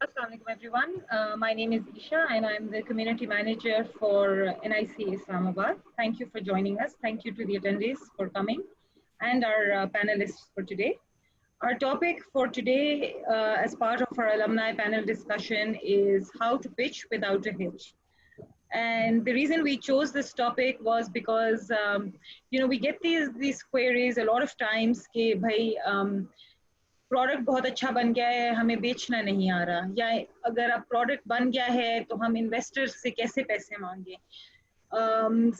Assalamualaikum everyone. My name is Isha and I'm the community manager for NIC Islamabad. Thank you for joining us. Thank you to the attendees for coming and our panelists for today. Our topic for today as part of our alumni panel discussion is how to pitch without a hitch. And the reason we chose this topic was because, we get these queries a lot of times कि भाई product बहुत अच्छा बन गया है हमें बेचना नहीं आ रहा या अगर अब प्रोडक्ट बन गया है तो हम इन्वेस्टर्स से कैसे पैसे मांगे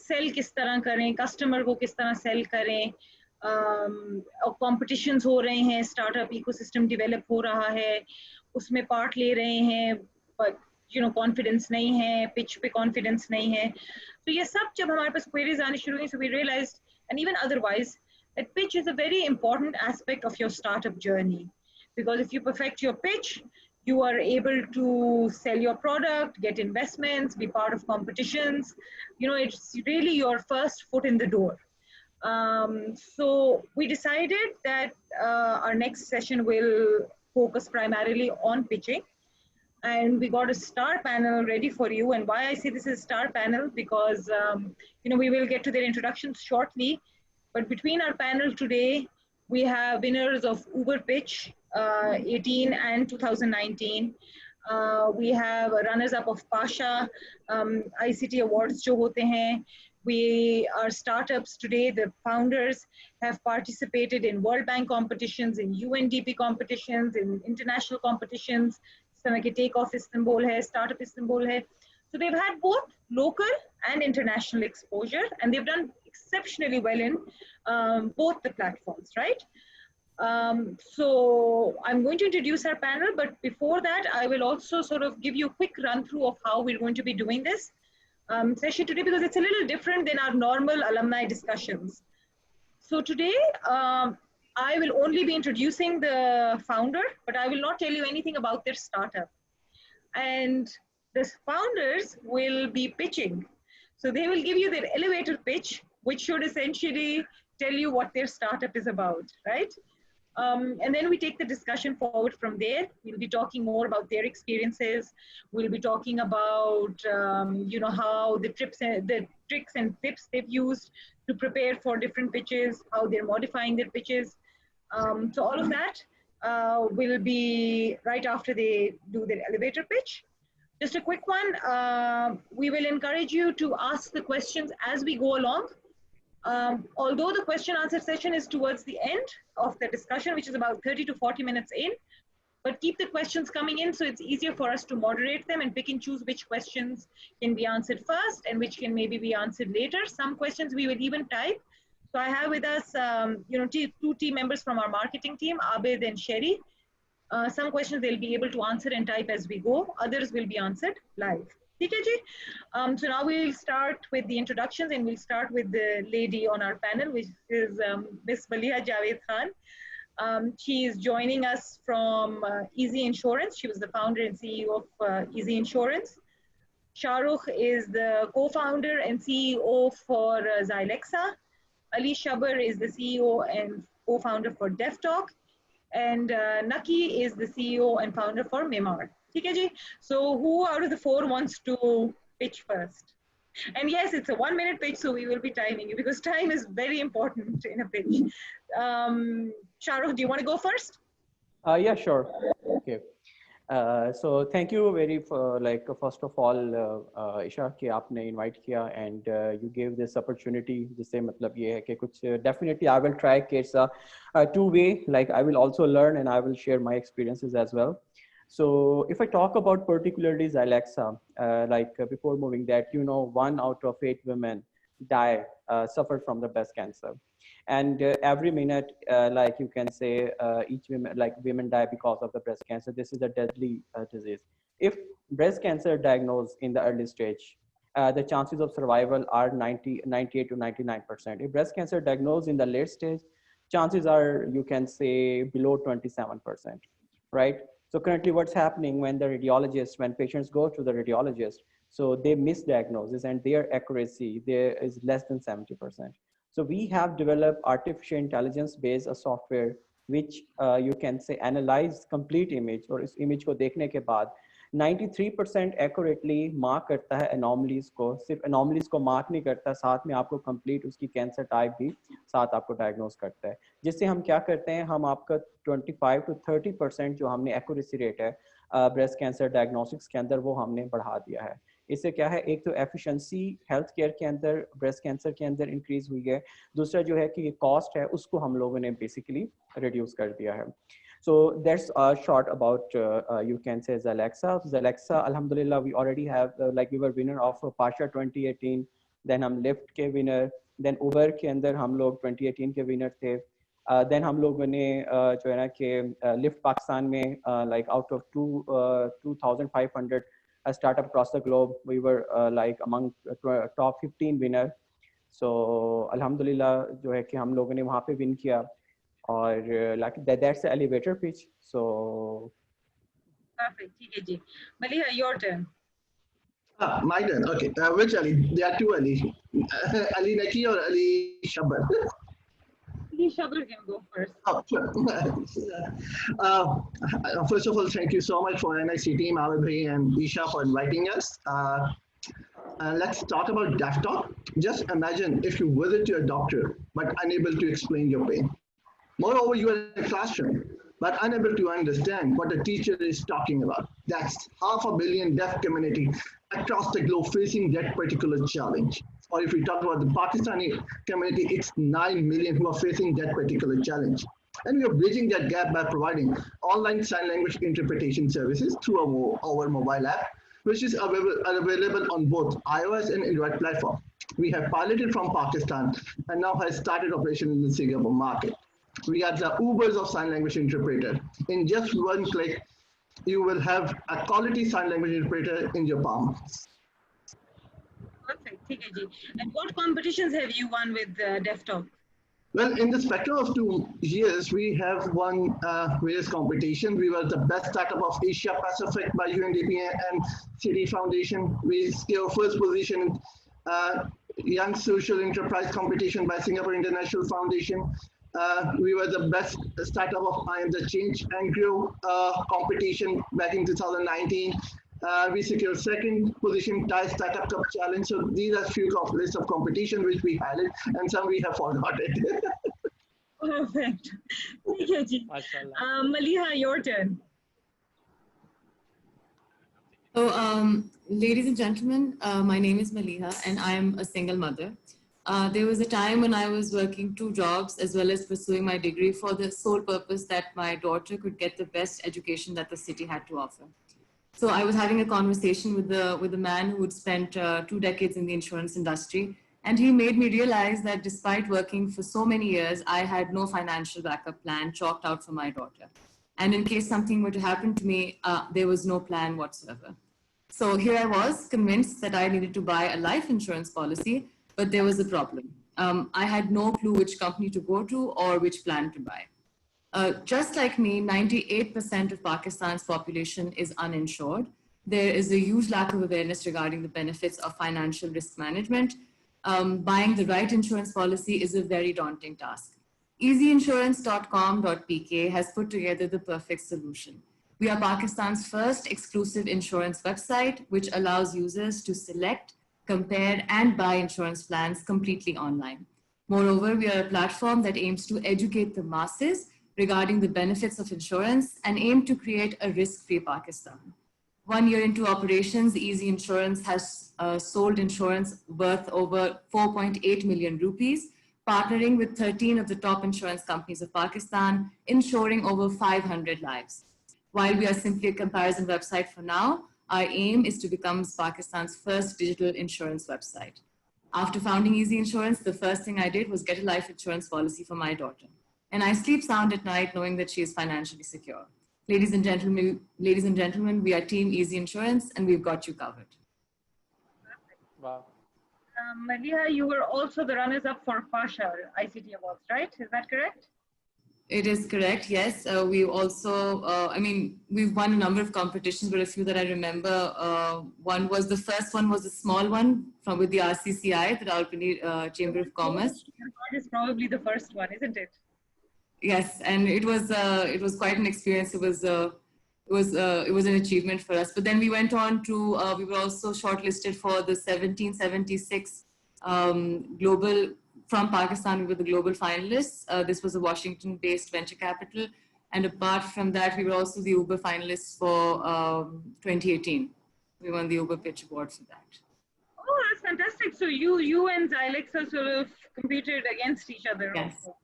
सेल किस तरह करें कस्टमर को किस तरह सेल करें कॉम्पिटिशन्स हो रहे हैं स्टार्टअप इकोसिस्टम डेवलप हो रहा है उसमें पार्ट ले रहे हैं बट कॉन्फिडेंस नहीं है पिच पे कॉन्फिडेंस नहीं है तो ये सब जब हमारे पास क्वेरीज आनी शुरू हुई so we realised and even otherwise that pitch is a very important aspect of your startup journey because if you perfect your pitch you are able to sell your product get investments be part of competitions it's really your first foot in the door so we decided that our next session will focus primarily on pitching and we got a star panel ready for you and why I say this is a star panel because we will get to their introductions shortly. But between our panel today, we have winners of Uber Pitch 18 and 2019. We have runners-up of Pasha ICT Awards jo hote hain. We our startups today, the founders have participated in World Bank competitions, in UNDP competitions, in international competitions. इस तरह के Take Off Istanbul hai, Startup Istanbul hai. So they've had both local and international exposure, and they've done exceptionally well in both the platforms, right? So I'm going to introduce our panel, but before that, I will also sort of give you a quick run through of how we're going to be doing this session today because it's a little different than our normal alumni discussions. So today, I will only be introducing the founder, but I will not tell you anything about their startup. And the founders will be pitching. So they will give you their elevator pitch, which should essentially tell you what their startup is about, right? And then we take the discussion forward from there. We'll be talking more about their experiences. We'll be talking about, how the tricks and tips they've used to prepare for different pitches, how they're modifying their pitches. So all of that will be right after they do their elevator pitch. Just a quick one, we will encourage you to ask the questions as we go along. Although the question answer session is towards the end of the discussion, which is about 30 to 40 minutes in, but keep the questions coming in so it's easier for us to moderate them and pick and choose which questions can be answered first and which can maybe be answered later. Some questions we will even type. So I have with us, two team members from our marketing team, Abid and Sherry. Some questions they'll be able to answer and type as we go. Others will be answered live. So now we'll start with the introductions and we'll start with the lady on our panel, which is Ms. Maliha Javed Khan. She is joining us from Easy Insurance. She was the founder and CEO of Easy Insurance. Shahrukh is the co-founder and CEO for Zylexa. Ali Shabar is the CEO and co-founder for DevTalk. And Naki is the CEO and founder for Mimar. So who out of the four wants to pitch first? And yes, it's a 1 minute pitch, so we will be timing you because time is very important in a pitch. Shahrukh, do you want to go first? Yeah, sure. Okay. So thank you first of all, Isha, कि आपने invite किया and you gave this opportunity. जिससे मतलब ये है कि कुछ definitely I will try कि it's a two-way. Like I will also learn and I will share my experiences as well. So if I talk about particularly Zylexa, before moving that, 1 out of 8 women suffer from the breast cancer. And every minute, you can say, women die because of the breast cancer. This is a deadly disease. If breast cancer diagnosed in the early stage, the chances of survival are 98 to 99%. If breast cancer diagnosed in the late stage, chances are, you can say, below 27%, right? So currently what's happening when patients go to the radiologist, so they misdiagnose and their accuracy there is less than 70%. So we have developed artificial intelligence based software which you can say analyze complete image, और इस image को देखने के बाद 93% accurately mark करता है anomalies को, सिर्फ anomalies को mark नहीं करता, साथ में आपको complete उसकी cancer type भी साथ आपको diagnose करता है, जिससे हम क्या करते हैं, हम आपका 25 to 30% जो हमने accuracy rate है ब्रेस्ट कैंसर डायग्नोस्टिक्स के अंदर वो हमने बढ़ा दिया है। इससे क्या है, एक तो एफिशिएंसी हेल्थ केयर के अंदर ब्रेस्ट कैंसर के अंदर इंक्रीज हुई है, दूसरा जो है कि कॉस्ट है उसको हम लोगों ने बेसिकली रिड्यूस कर दिया है। So that's short about you can say Zalexa. Zalexa, alhamdulillah, we already have like we were winner of Pasha 2018, then हम Lyft के winner, then Uber के अंदर हम लोग 2018 के winner थे, then हम लोगों ने जो है ना कि Lyft पाकिस्तान में like out of 2,500 startup across the globe, we were like among top 15 winner. So alhamdulillah जो है कि हम लोगों ने वहाँ पे win किया, और like that's the elevator pitch. So perfect. ठीक है जी, Maliha, your turn. My turn. Okay. Which Ali? There are two Ali. Ali Naki or Ali Shabar? Ali Shabar can go first. Oh, sure. First of all, thank you so much for NIC team, Awad bhai and Isha for inviting us. Let's talk about Deaf Talk. Just imagine if you visit your doctor but unable to explain your pain. Moreover, you are in a classroom but unable to understand what the teacher is talking about. That's 500 million deaf community across the globe facing that particular challenge. Or if we talk about the Pakistani community, it's 9 million who are facing that particular challenge. And we are bridging that gap by providing online sign language interpretation services through our mobile app, which is available on both iOS and Android platform. We have piloted from Pakistan and now has started operation in the Singapore market. We are the Ubers of sign language interpreter. In just one click, you will have a quality sign language interpreter in your palm. Perfect. ठीक है जी. And what competitions have you won with Deaf Talk? Well, in the spectrum of 2 years, we have won various competitions. We were the best startup of Asia Pacific by UNDP and City Foundation. We secured first position in Young Social Enterprise competition by Singapore International Foundation. We were the best startup of I Am the Change and Grow competition back in 2019. We secured second position Thai Startup Cup Challenge. So these are few lists of competition which we had, and some we have forgotten. Perfect. ठीक है जी. Maliha, your turn. So, ladies and gentlemen, my name is Maliha and I am a single mother. There was a time when I was working 2 jobs as well as pursuing my degree for the sole purpose that my daughter could get the best education that the city had to offer. So I was having a conversation with a man who had spent 2 decades in the insurance industry, and he made me realize that despite working for so many years, I had no financial backup plan chalked out for my daughter. And in case something were to happen to me, there was no plan whatsoever. So here I was convinced that I needed to buy a life insurance policy, but there was a problem. I had no clue which company to go to or which plan to buy. Just like me, 98% of Pakistan's population is uninsured. There is a huge lack of awareness regarding the benefits of financial risk management. Buying the right insurance policy is a very daunting task. easyinsurance.com.pk has put together the perfect solution. We are Pakistan's first exclusive insurance website, which allows users to select, compare, and buy insurance plans completely online. Moreover, we are a platform that aims to educate the masses regarding the benefits of insurance and aim to create a risk-free Pakistan. 1 year into operations, Easy Insurance has sold insurance worth over 4.8 million rupees, partnering with 13 of the top insurance companies of Pakistan, insuring over 500 lives. While we are simply a comparison website for now, our aim is to become Pakistan's first digital insurance website. After founding Easy Insurance, the first thing I did was get a life insurance policy for my daughter. And I sleep sound at night knowing that she is financially secure. Ladies and gentlemen, we are Team Easy Insurance and we've got you covered. Wow. Maliha, you were also the runners-up for Pasha ICT Awards, right? Is that correct? It is correct, yes. We also, we've won a number of competitions, but a few that I remember, the first one was a small one with the RCCI, the Rawalpindi Chamber of Commerce. Your card is probably the first one, isn't it? Yes, and it was quite an experience. It was an achievement for us. But then we went on to we were also shortlisted for the 1776 global from Pakistan. We were the global finalists. This was a Washington-based venture capital, and apart from that, we were also the Uber finalists for 2018. We won the Uber Pitch Award for that. Oh, that's fantastic. So you and Xilex are sort of competed against each other. Yes. Also.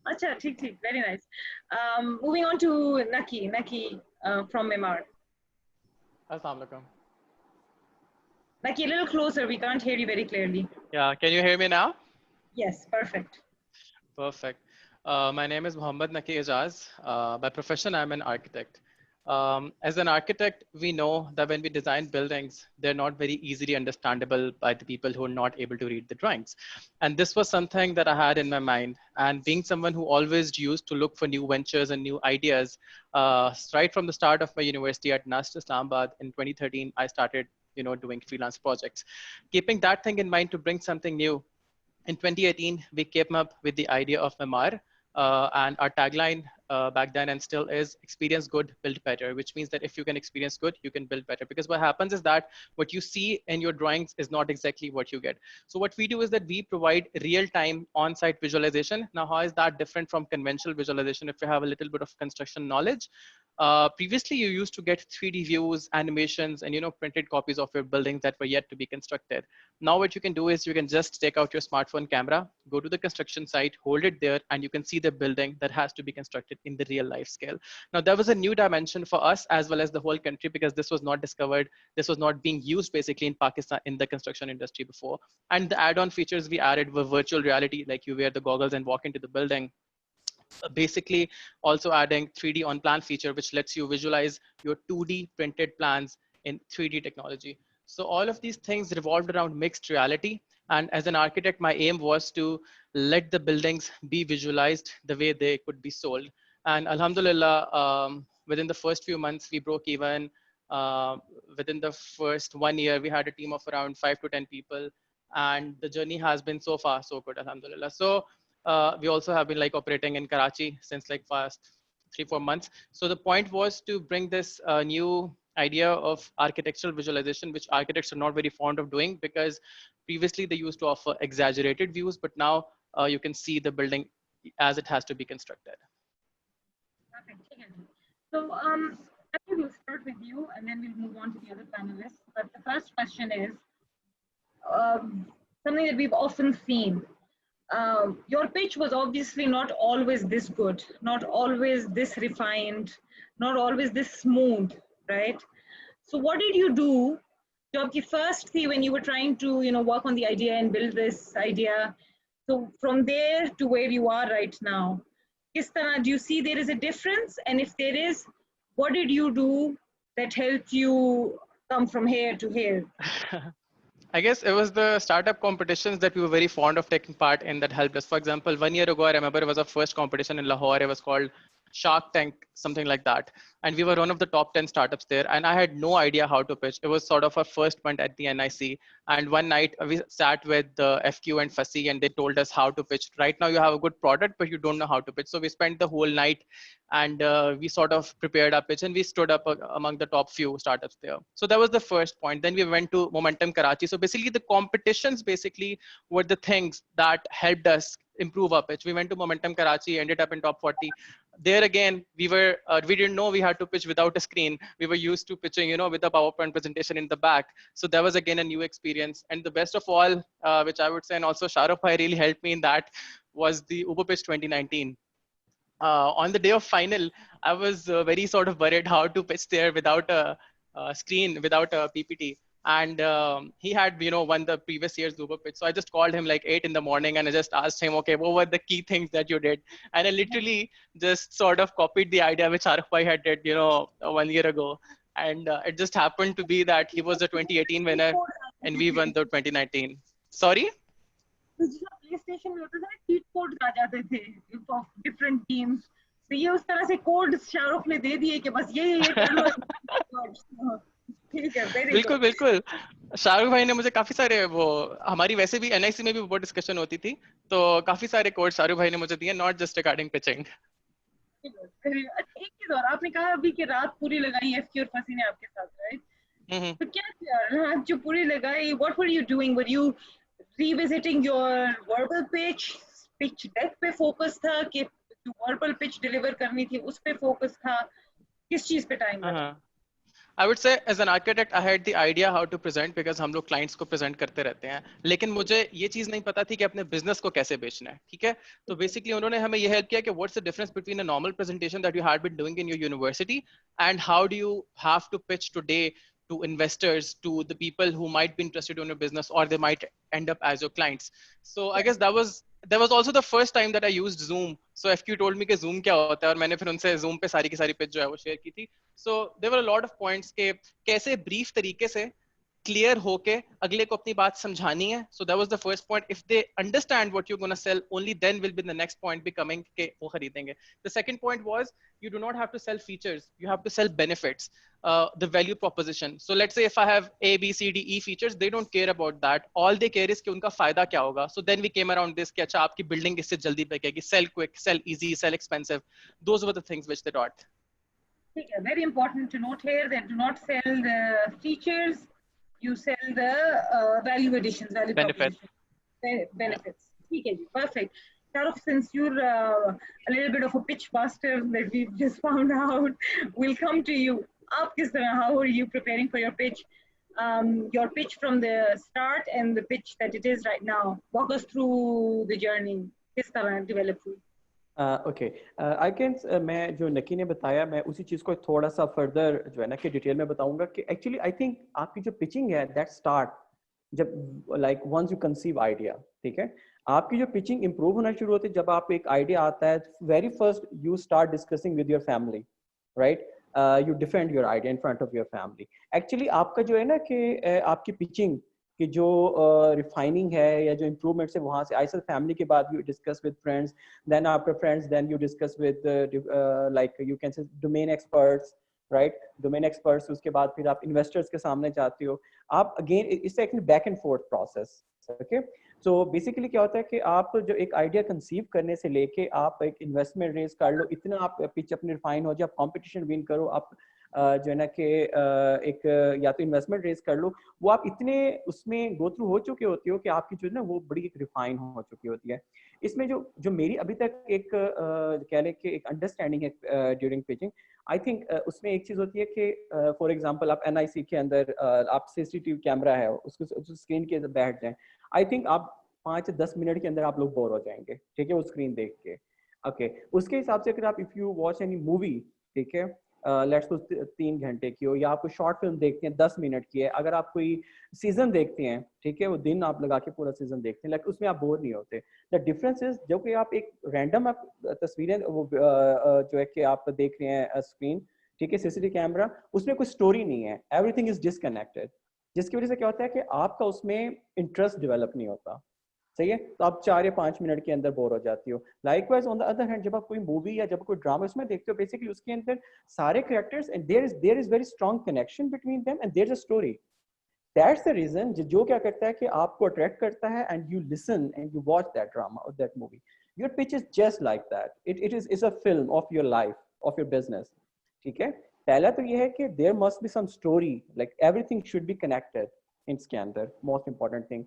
Acha, ठीक, very nice. Moving on to Naki from Myanmar. Assalamu alaikum. Naki, a little closer. We can't hear you very clearly. Yeah, can you hear me now? Yes, perfect. Perfect. My name is Muhammad Naki Ijaz. By profession, I'm an architect. As an architect, we know that when we design buildings, they're not very easily understandable by the people who are not able to read the drawings. And this was something that I had in my mind. And being someone who always used to look for new ventures and new ideas, right from the start of my university at NUST Islamabad in 2013, I started, doing freelance projects. Keeping that thing in mind to bring something new, in 2018, we came up with the idea of Myanmar. And our tagline back then and still is experience good, build better, which means that if you can experience good, you can build better. Because what happens is that what you see in your drawings is not exactly what you get. So what we do is that we provide real-time on-site visualization. Now, how is that different from conventional visualization if you have a little bit of construction knowledge? Previously, you used to get 3D views, animations, and printed copies of your buildings that were yet to be constructed. Now, what you can do is you can just take out your smartphone camera, go to the construction site, hold it there, and you can see the building that has to be constructed in the real life scale. Now, there was a new dimension for us as well as the whole country because this was not discovered. This was not being used basically in Pakistan in the construction industry before. And the add-on features we added were virtual reality, like you wear the goggles and walk into the building. Basically also adding 3D on plan feature, which lets you visualize your 2D printed plans in 3D technology. So all of these things revolved around mixed reality. And as an architect, my aim was to let the buildings be visualized the way they could be sold. And alhamdulillah, within the first few months, we broke even. Within the first 1 year, we had a team of around 5 to 10 people. And the journey has been so far so good, alhamdulillah. So we also have been operating in Karachi since past 3-4 months. So the point was to bring this new idea of architectural visualization, which architects are not very fond of doing because previously they used to offer exaggerated views, but now you can see the building as it has to be constructed. Perfect. So I think we'll start with you and then we'll move on to the other panelists. But the first question is something that we've often seen. Your pitch was obviously not always this good, not always this refined, not always this smooth, right? So what did you do? Job first see when you were trying to work on the idea and build this idea. So from there to where you are right now, do you see there is a difference? And if there is, what did you do that helped you come from here to here? I guess it was the startup competitions that we were very fond of taking part in that helped us. For example, 1 year ago, I remember it was our first competition in Lahore. It was called Shark Tank, something like that. And we were one of the top 10 startups there. And I had no idea how to pitch. It was sort of our first month at the NIC. And one night we sat with FQ and Fussy and they told us how to pitch. Right now you have a good product, but you don't know how to pitch. So we spent the whole night and we sort of prepared our pitch and we stood up among the top few startups there. So that was the first point. Then we went to Momentum Karachi. So basically the competitions basically were the things that helped us improve our pitch. We went to Momentum Karachi, ended up in top 40. There again, we didn't know we had to pitch without a screen. We were used to pitching, with a PowerPoint presentation in the back. So that was again a new experience. And the best of all, which I would say, and also Shahrukh Bhai really helped me in that, was the Uber Pitch 2019. On the day of final, I was very sort of worried how to pitch there without a screen, without a PPT. And he had, won the previous year's Uber Pitch. So I just called him 8 in the morning and I just asked him, okay, what were the key things that you did? And I literally just sort of copied the idea which Shahrukh Bhai had did, 1 year ago. And it just happened to be that he was the 2018 winner and we won the 2019. Sorry? PlayStation में होता था ना cheat codes आ जाते थे of different teams. तो ये उस तरह से कोड शाहरुख ने दे दिए कि बस ये कर लो. ठीक है, बिल्कुल बिल्कुल. शाहरुख भाई ने मुझे काफी सारे हमारी वैसे भी NIC में भी बहुत डिस्कशन होती थी, तो काफी सारे कोड शाहरुख भाई ने मुझे दिए, not just regarding pitching. एक चीज और आपने कहा अभी कि रात पूरी लगाई एफके और फसी ने आपके साथ, राइट? तो क्या किया रात जो पूरी लगाई? What were you doing? Were you revisiting your verbal pitch deck पे फोकस था कि जो वर्बल पिच डिलीवर करनी थी उस पे फोकस था? किस चीज पे टाइम लगा? I would say as an architect I had the idea how to present because हम लोग clients को present करते रहते हैं, लेकिन मुझे ये चीज नहीं पता थी कि अपने business को कैसे बेचना है, ठीक है? तो basically उन्होंने हमें ये help किया कि what's the difference between a normal presentation that you had been doing in your university and how do you have to pitch today to investors, to the people who might be interested in your business or they might end up as your clients. So I guess that was also the first time that I used Zoom. So FQ told me कि Zoom क्या होता है और मैंने फिर उनसे Zoom पे सारी की सारी pitch जो है वो share की थी. So there were a lot of points के कैसे brief तरीके से clear होके अगले को अपनी बात समझानी है. So that was the first point. If they understand what you're going to sell, only then will be the next point be coming के वो खरीदेंगे. The second point was you do not have to sell features. You have to sell benefits, the value proposition. So let's say if I have A, B, C, D, E features, they don't care about that. All they care is कि उनका फायदा क्या होगा. So then we came around this कि अच्छा आपकी building इससे जल्दी बिकेगी. Sell quick, sell easy, sell expensive. Those were the things which they taught. Very important to note here that do not sell the features, you sell the value additions, value Benefits. benefits. Okay, perfect. Shahrukh, since you're a little bit of a pitch master that we've just found out, we'll come to you. How are you preparing for your pitch? Your pitch from the start and the pitch that it is right now. Walk us through the journey. Kis tarah develop हुई? Okay I can मैं जो नकी ने बताया मैं उसी चीज़ को थोड़ा सा फर्दर जो है ना कि डिटेल में बताऊंगा कि एक्चुअली आई थिंक आपकी जो पिचिंग है दैट स्टार्ट जब like once you conceive idea, ठीक है? आपकी जो पिचिंग इंप्रूव होना शुरू होती है जब आप एक आइडिया आता है, very first you start discussing with your family, right? You defend your idea in front of your family. Actually आपका जो है ना कि आपकी पिचिंग कि जो रिफाइनिंग है या जो इम्प्रूवमेंट्स है वहाँ से आई फैमिली के बाद you discuss with friends, then after friends then you discuss with like you can say domain experts, right? Domain experts, उसके बाद फिर आप इन्वेस्टर्स के सामने जाते हो. आप अगेन इससे एक back and fourth process. Okay, so basically क्या होता है कि आप जो एक आइडिया कंसीव करने से लेके आप एक इन्वेस्टमेंट रेज कर लो, इतना आप पिच अपनी रिफाइन हो जाए, आप कॉम्पिटिशन विन करो, आप जो है ना कि एक या तो इन्वेस्टमेंट रेज कर लो, वो आप इतने उसमें गो थ्रू हो चुके होते हो कि आपकी जो है ना वो बड़ी एक रिफाइन हो चुकी होती है. इसमें जो मेरी अभी तक एक कह लें कि एक अंडरस्टैंडिंग है ड्यूरिंग पिचिंग, आई थिंक उसमें एक चीज़ होती है कि फॉर एग्जांपल आप NIC के अंदर आप CCTV कैमरा है उसको स्क्रीन के बैठ जाएं, आई थिंक आप 5-10 मिनट के अंदर आप लोग बोर हो जाएंगे, ठीक है, वो स्क्रीन देख के. ओके, उसके हिसाब से अगर आप if you watch any movie, ठीक है, लेट्स सपोज 3 घंटे की हो, या आप कोई शॉर्ट फिल्म देखते हैं 10 मिनट की है, अगर आप कोई सीजन देखते हैं, ठीक है, वो दिन आप लगा के पूरा सीजन देखते हैं, लेकिन उसमें आप बोर नहीं होते. द डिफरेंस इज जो कि आप एक रैंडम आप तस्वीरें वो जो है कि आप देख रहे हैं स्क्रीन, ठीक है, CCTV कैमरा, उसमें कोई स्टोरी नहीं है, एवरीथिंग इज डिसकनेक्टेड, जिसकी वजह से क्या होता है कि आपका उसमें इंटरेस्ट डेवलप नहीं होता. सही है, तो आप 4 या 5 मिनट के अंदर बोर हो जाती हो. Likewise on the other hand जब आप कोई मूवी या जब कोई ड्रामा उसमें देखते हो, बेसिकली उसके अंदर सारे characters and there is very strong connection between them and there is a story. That's the reason जो क्या करता है कि आपको अट्रैक्ट करता है and you listen and you watch that drama और that movie. Your pitch is just like that, it is a film of your life, of your business. ठीक है, पहला तो ये है कि there must be some story, like everything should be connected इसके अंदर, मोस्ट इंपॉर्टेंट थिंग.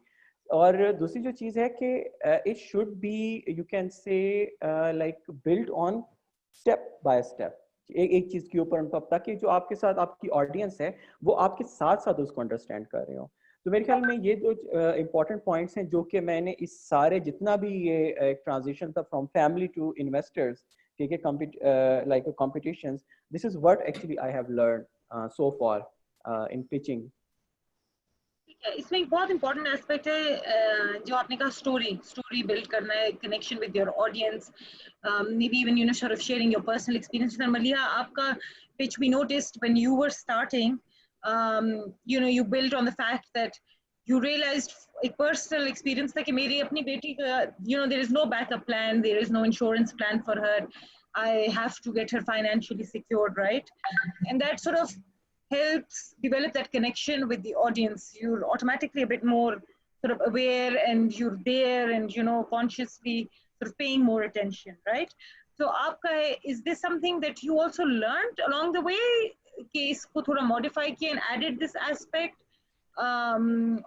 और दूसरी जो चीज़ है कि it should be you can से like build on step by step, एक चीज़ के ऊपर उनको, ताकि जो आपके साथ आपकी ऑडियंस है वो आपके साथ साथ उसको अंडरस्टैंड कर रहे हो. तो मेरे ख्याल में ये दो इम्पॉर्टेंट पॉइंट्स हैं जो कि मैंने इस सारे जितना भी ये ट्रांजिशन था फ्रॉम फैमिली टू इन्वेस्टर्स, ठीक है, like competitions, this is what actually I have learn so far in pitching. इसमें एक बहुत इंपॉर्टेंट एस्पेक्ट है जो आपने कहा, स्टोरी बिल्ड करना है, connection with your audience, may be even sort of sharing your personal experience. Maliha, आपका pitch we noticed when you were starting, you built on the fact that you realized एक personal experience था कि मेरी अपनी बेटी का, there is no backup plan, there is no insurance plan for her, I have to get her financially secured, right? And that sort of helps develop that connection with the audience. You're automatically a bit more sort of aware and you're there and, consciously sort of paying more attention, right? So आपका है, is this something that you also learned along the way कि इसको थोड़ा modify किया and added this aspect,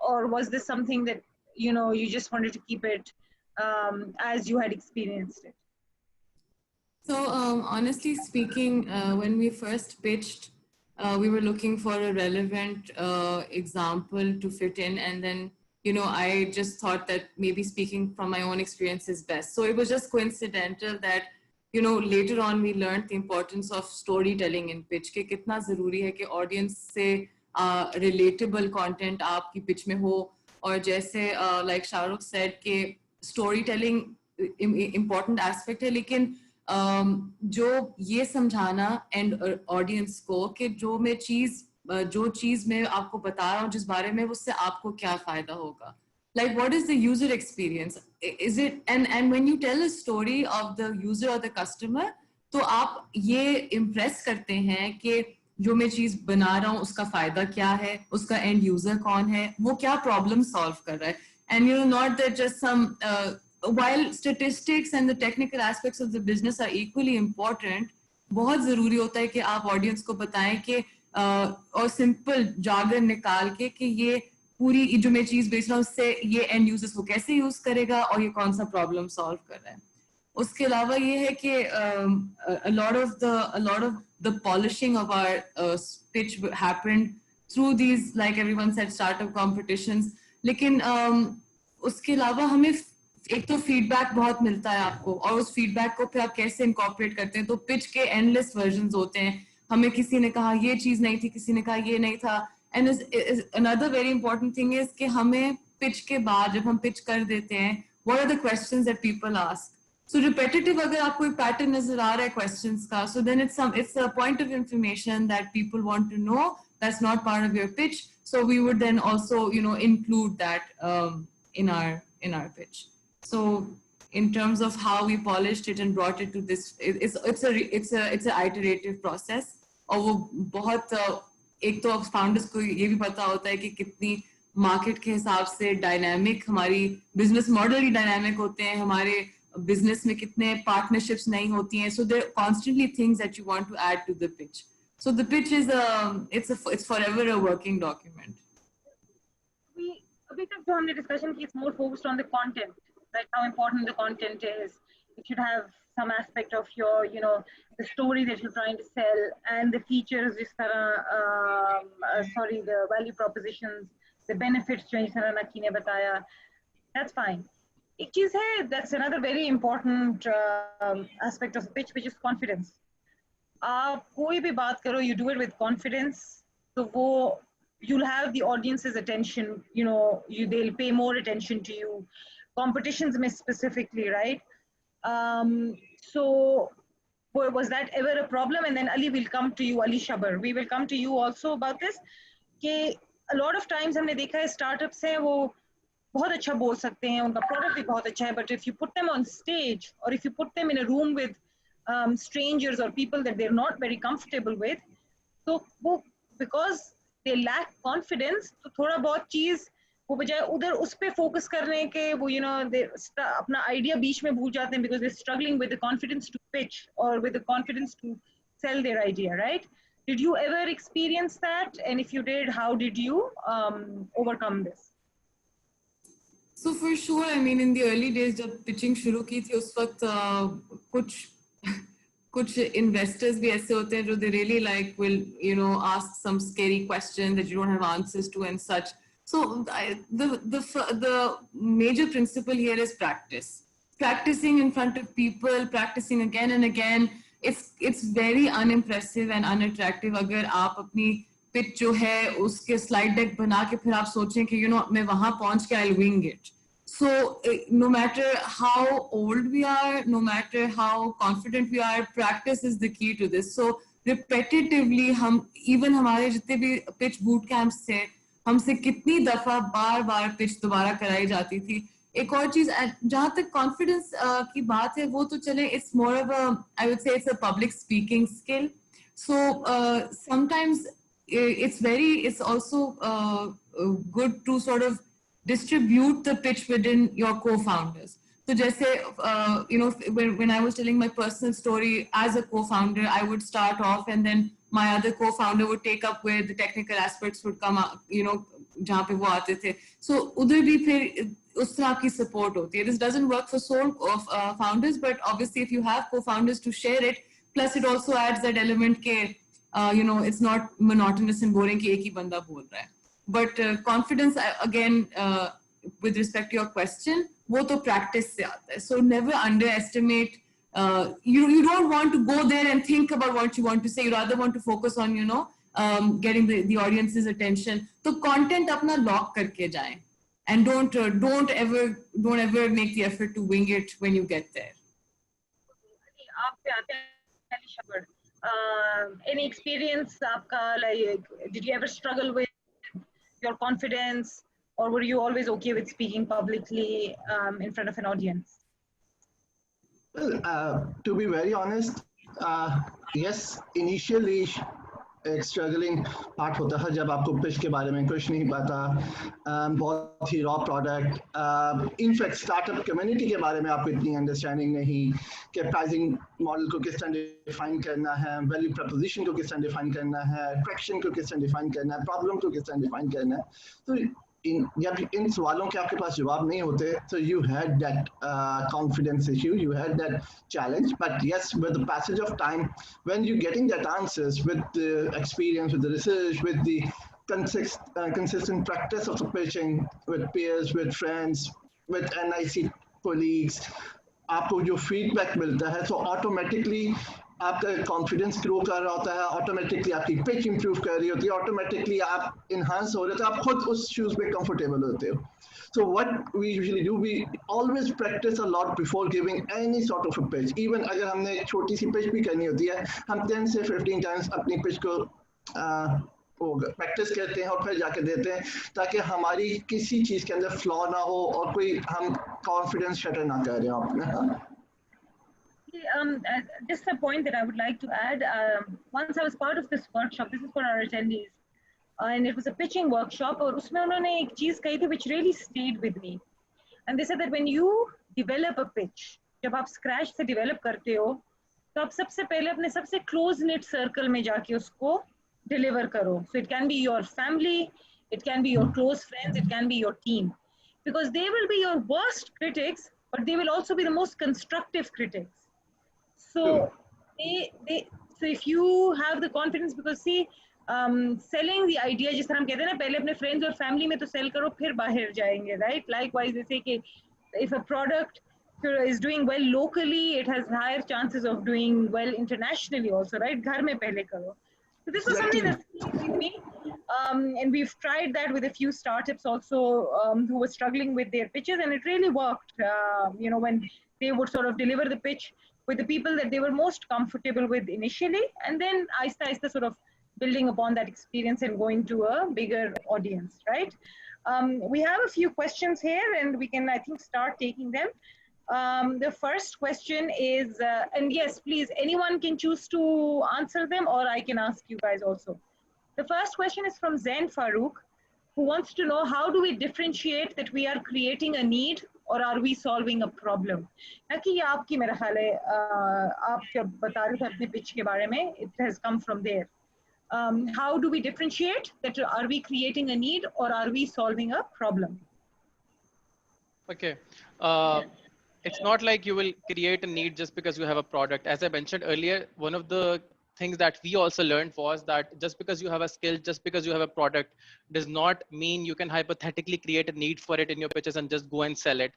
or was this something that you just wanted to keep it as you had experienced it? So honestly speaking, when we first pitched, we were looking for a relevant example to fit in, and then I just thought that maybe speaking from my own experience is best. So it was just coincidental that later on we learned the importance of storytelling in pitch. कि कितना ज़रूरी है कि audience से relatable content आपकी pitch में हो, और जैसे like Shahrukh said कि storytelling important aspect है, लेकिन जो ये समझाना एंड ऑडियंस को कि जो चीज मैं आपको बता रहा हूँ जिस बारे में, उससे आपको क्या फायदा होगा, like what is the user experience, is it, and when you tell a story of the user or the customer, तो आप ये इम्प्रेस करते हैं कि जो मैं चीज बना रहा हूँ उसका फायदा क्या है, उसका एंड यूजर कौन है, वो क्या प्रॉब्लम सॉल्व कर रहा है, and not that just some while statistics and the technical aspects of the business are equally important, बहुत ज़रूरी होता है कि आप ऑडियंस को बताएं कि और सिंपल जार्गन निकाल के कि ये पूरी जो मैं चीज़ बेच रहा हूँ उससे ये एंड यूजर्स को कैसे यूज करेगा और ये कौन सा प्रॉब्लम सॉल्व कर रहा है. उसके अलावा ये है कि a lot of the polishing of our pitch happened through these, like everyone said, startup competitions. लेकिन उसके अलावा हमें एक तो फीडबैक बहुत मिलता है आपको, और उस फीडबैक को फिर आप कैसे इनकॉर्पोरेट करते हैं. तो पिच के एंडलेस वर्जन्स होते हैं. हमें किसी ने कहा ये चीज नहीं थी, किसी ने कहा ये नहीं था. And another very important thing is कि हमें पिच के बाद जब हम पिच कर देते हैं, what are the questions that people ask. So repetitive अगर आपको एक पैटर्न नजर आ रहा है क्वेश्चंस का, so then it's a point of information that people want to know, that's not part of your pitch. So we would then also include that in our pitch. So in terms of how we polished it and brought it to this, it's a iterative process. और वो बहुत एक तो founders को ये भी पता होता है कि कितनी market के हिसाब से dynamic हमारी business model ही dynamic होते हैं, हमारे business में कितने partnerships नहीं होती हैं. So there are constantly things that you want to add to the pitch. So the pitch is it's forever a working document. अभी तक जो हमने discussion की, it's more focused on the content, like how important the content is. It should have some aspect of your, the story that you're trying to sell, and the features, जिस तरह, the value propositions, the benefits जो इस तरह नकी ने बताया. That's fine. एक चीज है, that's another very important aspect of the pitch, which is confidence. आप कोई भी बात करो, you do it with confidence, तो वो you'll have the audience's attention, they'll pay more attention to you. Competitions may specifically, right? So was that ever a problem? And then Ali will come to you, Ali Shabar, we will come to you also about this. कि a lot of times हमने देखा है startups हैं, वो बहुत अच्छा बोल सकते हैं, उनका product भी बहुत अच्छा है, but if you put them on stage, or if you put them in a room with strangers or people that they're not very comfortable with, so वो because they lack confidence, तो थोड़ा बहुत चीज वो बजाय उधर उस पे फोकस करने के वो अपना आइडिया बीच में भूल जाते हैं, because they're struggling with the confidence to pitch or with the confidence to sell their idea, right? Did you ever experience that? And if you did, how did you overcome this? So for sure, I mean, in the early days जब pitching शुरू की थी, उस वक्त कुछ investors भी ऐसे होते हैं जो they really like will ask some scary questions that you don't have answers to and such. So the major principle here is practicing in front of people, practicing again and again. It's very unimpressive and unattractive अगर आप अपनी pitch जो है उसके slide deck बना के फिर आप सोचें कि मैं वहां पहुंच के I'll wing it. So no matter how old we are, no matter how confident we are, practice is the key to this. So repetitively even हमारे जितने भी pitch boot camps थे, हमसे कितनी दफा बार pitch दोबारा कराई जाती थी. एक और चीज जहाँ तक confidence की बात है, वो तो चले, it's more of I would say it's a public speaking skill. So sometimes it's also good to sort of distribute the pitch within your co-founders. So just say, when I was telling my personal story as a co-founder, I would start off and then my other co-founder would take up where the technical aspects would come up, जहाँ पे वो आते थे. So उधर भी फिर उस तरह की support होती है. This doesn't work for sole of founders, but obviously if you have co-founders to share it, plus it also adds that element के, it's not monotonous and boring कि एक ही बंदा बोल रहा है. But confidence, again, with respect to your question, वो तो practice से आता है. So never underestimate. You don't want to go there and think about what you want to say. You rather want to focus on, getting the audience's attention. तो content अपना lock करके जाएं, and don't ever make the effort to wing it when you get there. आप पे आते हैं अलीशा पर. Any experience आपका, like, did you ever struggle with your confidence, or were you always okay with speaking publicly in front of an audience? Well, to be very honest, yes, initially एक struggling part होता है जब आपको pitch के बारे में कुछ नहीं पता, बहुत ही raw product, in fact startup community के बारे में आपको इतनी अंडरस्टैंडिंग नहीं कि प्राइसिंग मॉडल को किस तरह डिफाइन करना है, वैल्यू प्रपोजिशन को किस तरह डिफाइन करना है, ट्रैक्शन को किस तरह डिफाइन करना है, प्रॉब्लम को किस तरह डिफाइन करना है. तो जब इन सवालों के आपके पास जवाब नहीं होते, so you had that confidence issue, you had that challenge. But yes, with the passage of time, when you're getting that answers with the experience, with the research, with the consistent practice of the pitching, with peers, with friends, with NIC colleagues, आपको जो feedback मिलता है, so automatically आपका confidence grow कर रहा होता है, automatically आपकी पिच इंप्रूव कर रही होती है, ऑटोमेटिकली आप इन्हांस हो रहे हो, आप खुद उस शूज में कंफर्टेबल होते हो. So what we usually do, we always practice a lot before giving any sort of a pitch. Even अगर हमने छोटी सी पिच भी करनी होती है, हम 10 से 15 टाइम्स अपनी पिच को प्रैक्टिस करते हैं और फिर जाके देते हैं, ताकि हमारी किसी चीज़ के अंदर फ्लॉ ना हो और कोई हम कॉन्फिडेंस शटर ना कर रहे हो अपने. Just a point that I would like to add. Once I was part of this workshop, this is for our attendees, and it was a pitching workshop, और उसमें उन्होंने एक चीज़ कही थी which really stayed with me. And they said that when you develop a pitch, जब आप scratch से develop करते हो, तो आप सबसे पहले अपने सबसे close knit circle में जाके उसको deliver करो. So it can be your family, it can be your close friends, it can be your team, because they will be your worst critics, but they will also be the most constructive critics. So so if you have the confidence, because see, selling the idea, जिस तरह हम कहते हैं ना, पहले अपने friends और family में तो sell करो, फिर बाहर जाएंगे, right? Likewise, they say कि if a product is doing well locally, it has higher chances of doing well internationally also, right? घर में पहले करो. So this was something that stayed with me, and we've tried that with a few startups also who were struggling with their pitches, and it really worked. When they would sort of deliver the pitch with the people that they were most comfortable with initially, and then aista sort of building upon that experience and going to a bigger audience, right? We have a few questions here, and we can, I think, start taking them. The first question is, and yes, please, anyone can choose to answer them, or I can ask you guys also. The first question is from Zain Farouk, who wants to know, how do we differentiate that we are creating a need or are we solving a problem? ताकि ये आपकी मेरा ख्याल है, आप जब बता रहे थे अपने पिच के बारे में, it has come from there. How do we differentiate that are we creating a need or are we solving a problem? Okay. It's not like you will create a need just because you have a product. As I mentioned earlier, one of the things that we also learned was that just because you have a skill, just because you have a product, does not mean you can hypothetically create a need for it in your pitches and just go and sell it.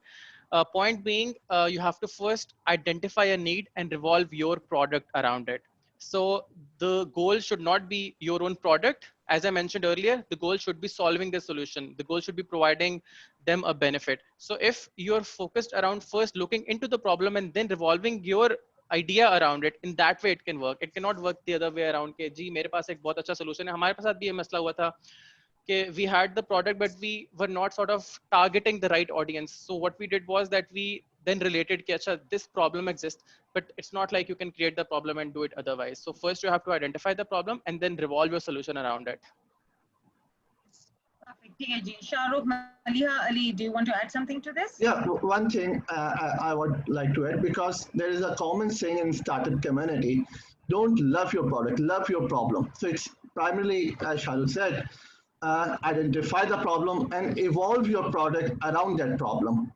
Point being, you have to first identify a need and revolve your product around it. So the goal should not be your own product. As I mentioned earlier, the goal should be solving the solution. The goal should be providing them a benefit. So if you're focused around first looking into the problem and then revolving your idea around it, in that way it can work. It cannot work the other way around. कि जी मेरे पास एक बहुत अच्छा solution है. हमारे पास भी ये मसला हुआ था कि we had the product, but we were not sort of targeting the right audience. So what we did was that we then related कि अच्छा this problem exists, but it's not like you can create the problem and do it otherwise. So first you have to identify the problem and then revolve your solution around it. Perfect. ठीक है जी. Shahrukh, Maliha, Ali, do you want to add something to this? Yeah, one thing I would like to add, because there is a common saying in startup community: don't love your product, love your problem. So it's primarily, as Shahrukh said, identify the problem and evolve your product around that problem,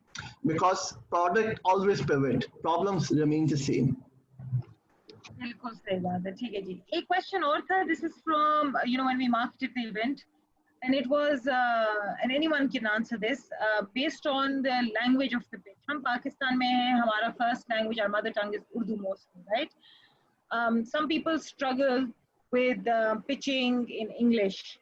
because product always pivot, problems remain the same. बिल्कुल सही बात है. ठीक है जी. एक question और था. This is from when we marketed the event, and it was and anyone can answer this based on the language of the pitch. हम पाकिस्तान में हैं. हमारा first language, our mother tongue is Urdu mostly, right? Some people struggle with pitching in English.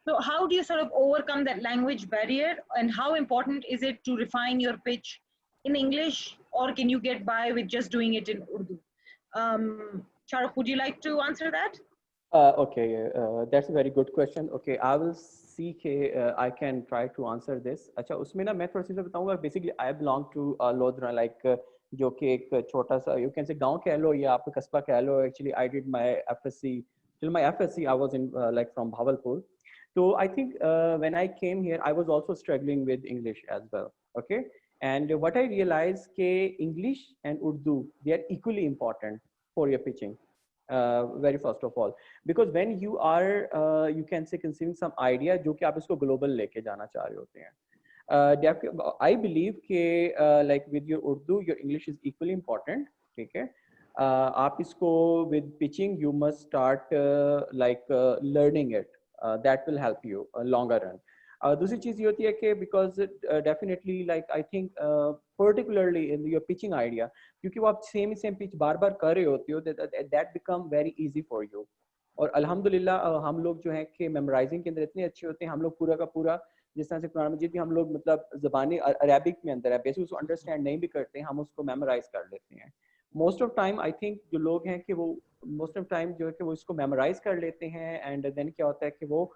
So how do you sort of overcome that language barrier, and how important is it to refine your pitch in English, or can you get by with just doing it in Urdu? Shahrukh, would you like to answer that? Okay, that's a very good question. Okay, I will see कि I can try to answer this. अच्छा, उसमें ना मैं थोड़ा सा बताऊंगा. Basically, I belong to Lodhra, like जो कि एक छोटा सा, you can say गांव कह लो या आपका कस्बा कह लो. Actually, I did my FSC. Till my FSC, I was in like from Bhavalpur. So I think when I came here, I was also struggling with English as well. Okay, and what I realized कि English and Urdu, they are equally important for your pitching. Very first of all, because when you are you can say conceiving some idea जो कि आप इसको global लेके जाना चाह रहे होते हैं. I believe कि like with your Urdu, your English is equally important. ठीक है. आप इसको with pitching, you must start like learning it. That will help you longer run. दूसरी चीज़ ये होती है कि because definitely like I think particularly in your pitching idea, क्योंकि वो आप सेम पिच बार बार कर रहे होते हो, that become very easy for you. और अल्हम्दुलिल्लाह हम लोग जो है कि मेमोराइजिंग के अंदर इतने अच्छे होते हैं. हम लोग पूरा का पूरा जिस तरह से कुरान मजीद भी हम लोग मतलब ज़बानी अरबिक में अंदर है, बेसिक उसको अंडरस्टैंड नहीं भी करते हैं, हम उसको मेमोराइज कर लेते हैं. Most of time I think जो लोग हैं कि वो मोस्ट ऑफ टाइम जो है कि वो इसको मेमोराइज कर लेते हैं, एंड देन क्या होता है कि वो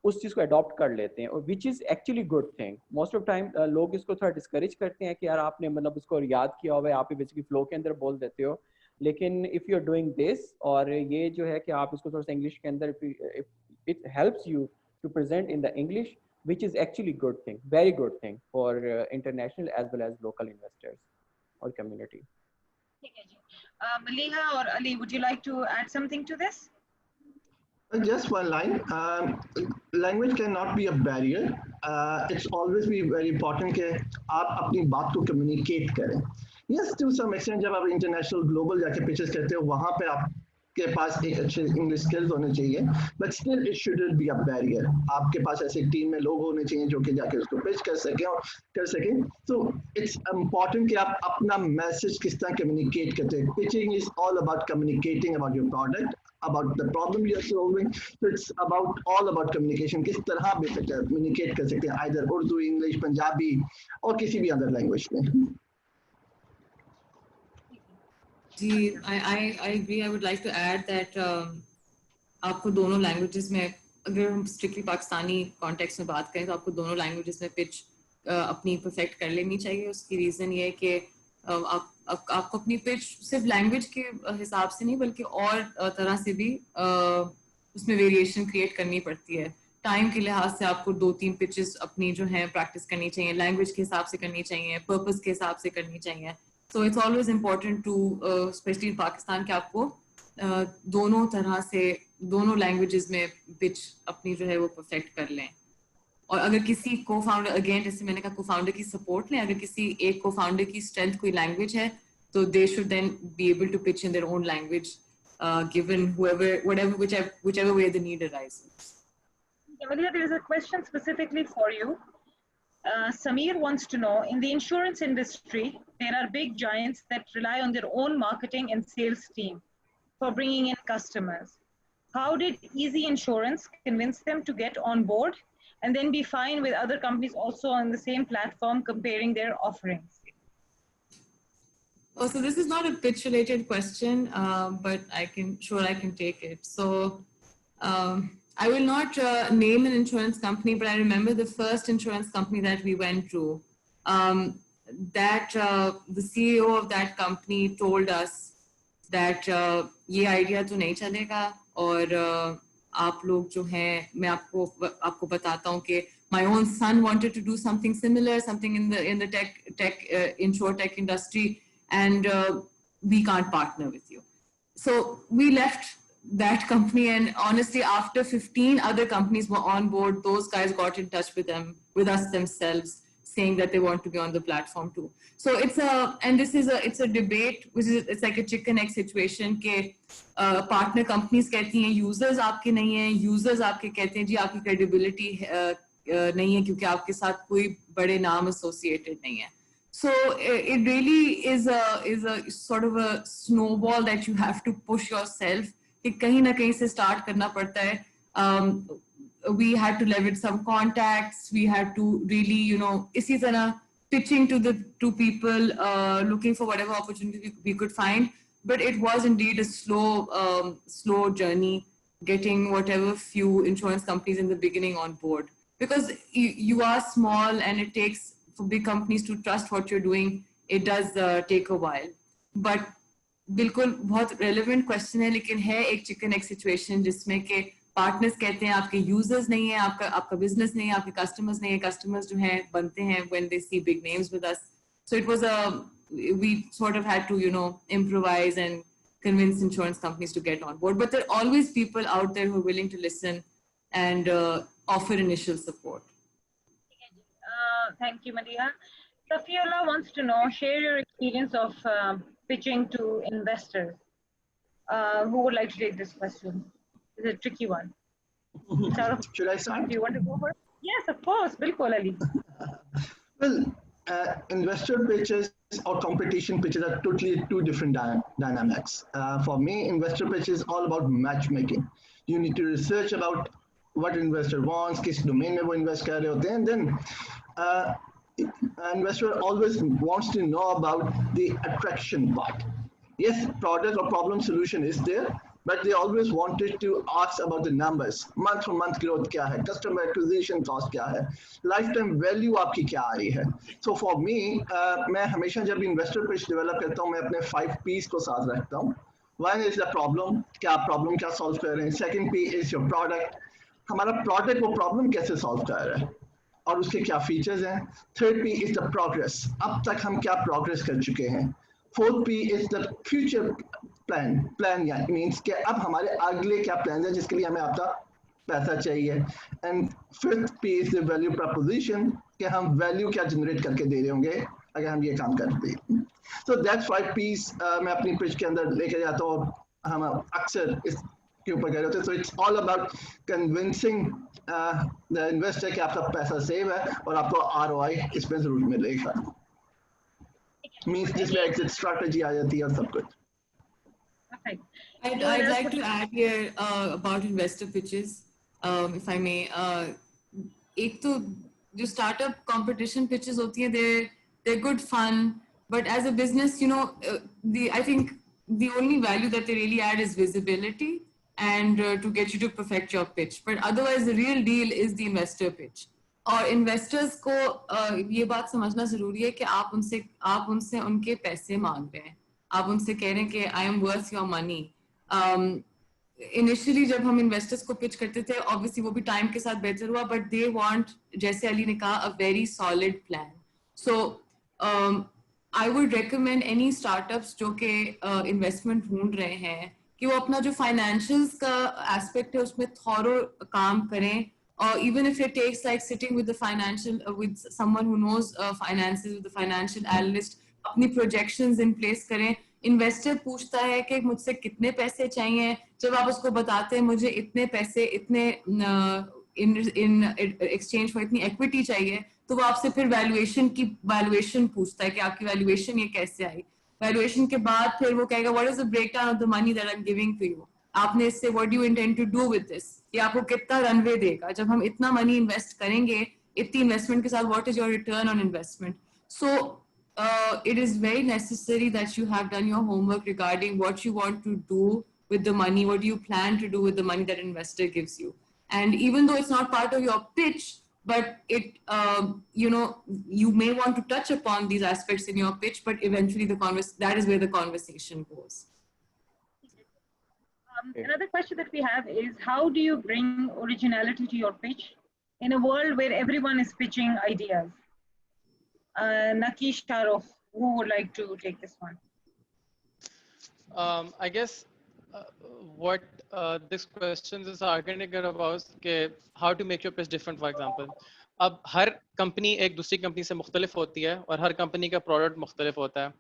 उस चीज़ को अडॉप्ट कर लेते हैं, और which is actually good thing. Most of time लोग इसको थोड़ा डिस्करेज करते हैं कि यार आपने मतलब उसको याद किया हुआ है, आप बेसिकली फ्लो के अंदर बोल देते हो. लेकिन if you are doing this, और ये जो है कि आप इसको थोड़ा सा इंग्लिश के अंदर, it helps you to present in the English, which is actually good thing, very good thing for international as well as local investors or community. ठीक है जी. Maliha or Ali, would you like to add something to this? Just one line. Language cannot be a barrier. It's always be very important कि आप अपनी बात को communicate करें. Yes, to some extent जब आप international global जाके pitches करते हो, वहाँ पे आपके पास एक अच्छे English skills होने चाहिए, but still it shouldn't be a barrier. आपके पास ऐसे टीम में लोग होने चाहिए जो कि जाके उसको pitch कर सकें और कर सकें. So it's important कि आप अपना message किस तरह communicate करते हैं. Pitching is all about communicating about your product, about the problem you are solving. So it's about all about communication. किस तरह आप communicate कर सकते हैं, either Urdu, English, Punjabi और किसी भी other language में. I agree. I would like to add that आपको दोनों languages में, अगर हम strictly पाकिस्तानी context में बात करें, तो आपको दोनों languages में pitch अपनी perfect कर लेनी चाहिए. उसकी reason ये है कि आपको अपनी pitch सिर्फ language के हिसाब से नहीं, बल्कि और तरह से भी उसमें variation create करनी पड़ती है. टाइम के लिहाज से आपको 2-3 pitches अपनी जो है practice करनी चाहिए, language के हिसाब से करनी चाहिए, purpose के हिसाब से करनी चाहिए. So it's always important to, especially in Pakistan, कि आपको दोनों तरह से दोनों languages में pitch अपनी जो है वो perfect कर लें. और अगर किसी co-founder, again जैसे मैंने कहा co-founder की support लें, अगर किसी एक co-founder की strength कोई language है, तो they should then be able to pitch in their own language, given whichever way the need arises. Malia, there is a question specifically for you. Samir wants to know, in the insurance industry, there are big giants that rely on their own marketing and sales team for bringing in customers. How did Easy Insurance convince them to get on board and then be fine with other companies also on the same platform comparing their offerings? Oh, so this is not a pitch related question, but I can take it. So I will not name an insurance company, but I remember the first insurance company that we went to, that the CEO of that company told us that ये idea तो नहीं चलेगा, और आप लोग जो हैं, मैं आपको बताता हूँ कि My own son wanted to do something similar, something in the insure tech industry, and we can't partner with you. So we left that company, and honestly, after 15 other companies were on board, those guys got in touch with us themselves, saying that they want to be on the platform too. So it's a debate which is, it's like a chicken egg situation के partner companies कहती हैं users आपके नहीं हैं, users आपके कहते हैं जी आपकी credibility नहीं है क्योंकि आपके साथ कोई बड़े नाम associated नहीं है. So it really is a sort of a snowball that you have to push yourself. कि कहीं ना कहीं से start करना पड़ता है. We had to leverage some contacts. We had to really, इसी तरह pitching to people, looking for whatever opportunity we could find. But it was indeed a slow journey getting whatever few insurance companies in the beginning on board, because you are small and it takes for big companies to trust what you're doing. It does take a while. But बिल्कुल बहुत relevant question है, लेकिन है एक chicken egg situation जिसमें के partners कहते हैं आपके users नहीं है, आपका business नहीं है, आपके customers नहीं है, customers जो हैं बनते हैं when they see big names with us. So it was we sort of had to improvise and convince insurance companies to get on board. But there are always people out there who are willing to listen and offer initial support. Thank you, Maliha. Safiola wants to know, share your experience of pitching to investors. Who would like to take this question? It's a tricky one. Should I start? Do you want to go for it? Yes, of course. Bilkul, Ali. Well, investor pitches or competition pitches are totally two different dynamics. For me, investor pitch is all about matchmaking. You need to research about what investor wants, किस domain में वो invest कर रहे होते हैं, and then investor always wants to know about the attraction part. Yes, product or problem solution is there, but they always wanted to ask about the numbers. Month for month growth क्या है, customer acquisition cost क्या है, lifetime value आपकी क्या आ रही है. So for me, मैं हमेशा जब investor pitch develop करता हूँ, मैं अपने 5 P's को साथ रखता हूँ. One is the problem, problem क्या solve कर रहे हैं. Second P is your product. हमारा product वो problem कैसे solve कर रहा है और उसके क्या features हैं. Third P is the progress. अब तक हम क्या progress कर चुके हैं. Fourth P is the future plan या means कि अब हमारे अगले क्या plans हैं जिसके लिए हमें आपका पैसा चाहिए. And fifth P is the value proposition कि हम value क्या generate करके दे रहे होंगे अगर हम ये काम करते हैं. So that's 5 P's मैं अपनी pitch के अंदर लेके जाता हूँ और हम अक्सर इसके ऊपर कर रहे होते हैं. So it's all about convincing the investor कि आपका पैसा save है और आपको ROI इसमें ज़रूर मिलेगा. Means जिसमें exit strategy आ जाती है और सब कुछ. Perfect. I'd like to add here about investor pitches, if I may. एक तो जो startup competition pitches होती हैं, they're good fun, but as a business, I think the only value that they really add is visibility and to get you to perfect your pitch. But otherwise, the real deal is the investor pitch. और investors को ये बात समझना जरूरी है कि आप उनसे उनके पैसे मांग रहे हैं. आप उनसे कह रहे हैं कि I am worth your money. Initially जब हम investors को pitch करते थे, obviously वो भी time के साथ better हुआ, but they want, जैसे अली ने कहा, a very solid plan. So I would recommend any startups जो के investment ढूंढ रहे हैं कि वो अपना जो financials का aspect है उसमें thorough काम करें. Or even if it takes like sitting with with someone who knows finances, with the financial analyst, अपनी projections in place करें. Investor पूछता है कि मुझसे कितने पैसे चाहिए. जब आप उसको बताते हैं मुझे इतने पैसे इतने in exchange for इतनी equity चाहिए, तो वो आपसे फिर valuation पूछता है कि आपकी valuation ये कैसे आई. Valuation के बाद फिर वो कहेगा what is the breakdown of the money that I'm giving to you. आपने इससे what do you intend to do with this? ये आपको कितना runway देगा? जब हम इतना money invest करेंगे, इतनी investment के साथ what is your return on investment? So it is very necessary that you have done your homework regarding what you want to do with the money, what do you plan to do with the money that investor gives you. And even though it's not part of your pitch, but it, you may want to touch upon these aspects in your pitch, but eventually that is where the conversation goes. Another question that we have is, how do you bring originality to your pitch? in a world where everyone is pitching ideas? Nakeesh, Shahrukh, who would like to take this one? I guess what this question is arguing about कि how to make your pitch different, for example. अब हर company एक दूसरी company से मुख्तलिफ होती है और हर company का प्रोडक्ट मुख्तलिफ होता है.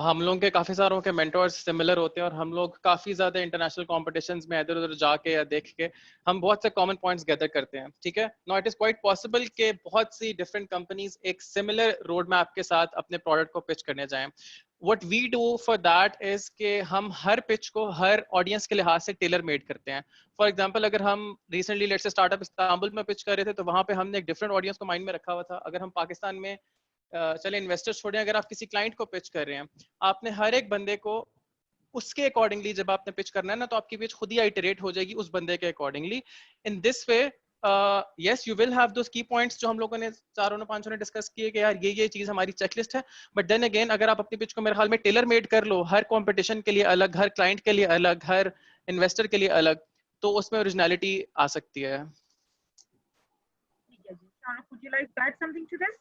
हम लोगों के काफ़ी सारों के मेंटर्स सिमिलर होते हैं और हम लोग काफ़ी ज़्यादा इंटरनेशनल कॉम्पिटिशन्स में इधर उधर जाके या देख के हम बहुत से कॉमन पॉइंट्स गैदर करते हैं. ठीक है. Now it is quite possible कि बहुत सी डिफरेंट कंपनीज एक सिमिलर रोड मैप के साथ अपने प्रोडक्ट को पिच करने जाएं. What we do for that is कि हम हर पिच को हर ऑडियंस के लिहाज से टेलर मेड करते हैं. फॉर एग्जांपल अगर हम recently let's say startup Istanbul में पिच कर रहे थे तो वहां पे हमने एक डिफरेंट ऑडियंस को माइंड में रखा हुआ था. अगर हम पाकिस्तान में चले इन्वेस्टर्स छोड़ें, अगर आप किसी क्लाइंट को पिच कर रहे हैं, आपने हर एक बंदे को उसके अकॉर्डिंगली जब आपने पिच करना है ना, तो आपकी पिच खुद ही आइटरेट हो जाएगी उस बंदे के accordingly. In this way yes, you will have those key points जो हम लोगों ने चारों ने पांचों ने डिस्कस किए कि यार ये चीज हमारी चेकलिस्ट है. बट देन अगेन अगर आप अपनी पिच को मेरे ख्याल में टेलर मेड कर लो, हर कंपटीशन के लिए अलग, हर क्लाइंट के लिए अलग, हर इन्वेस्टर के लिए अलग, तो उसमें ओरिजिनलिटी आ सकती है. Shahrukh, would you like to add something to this?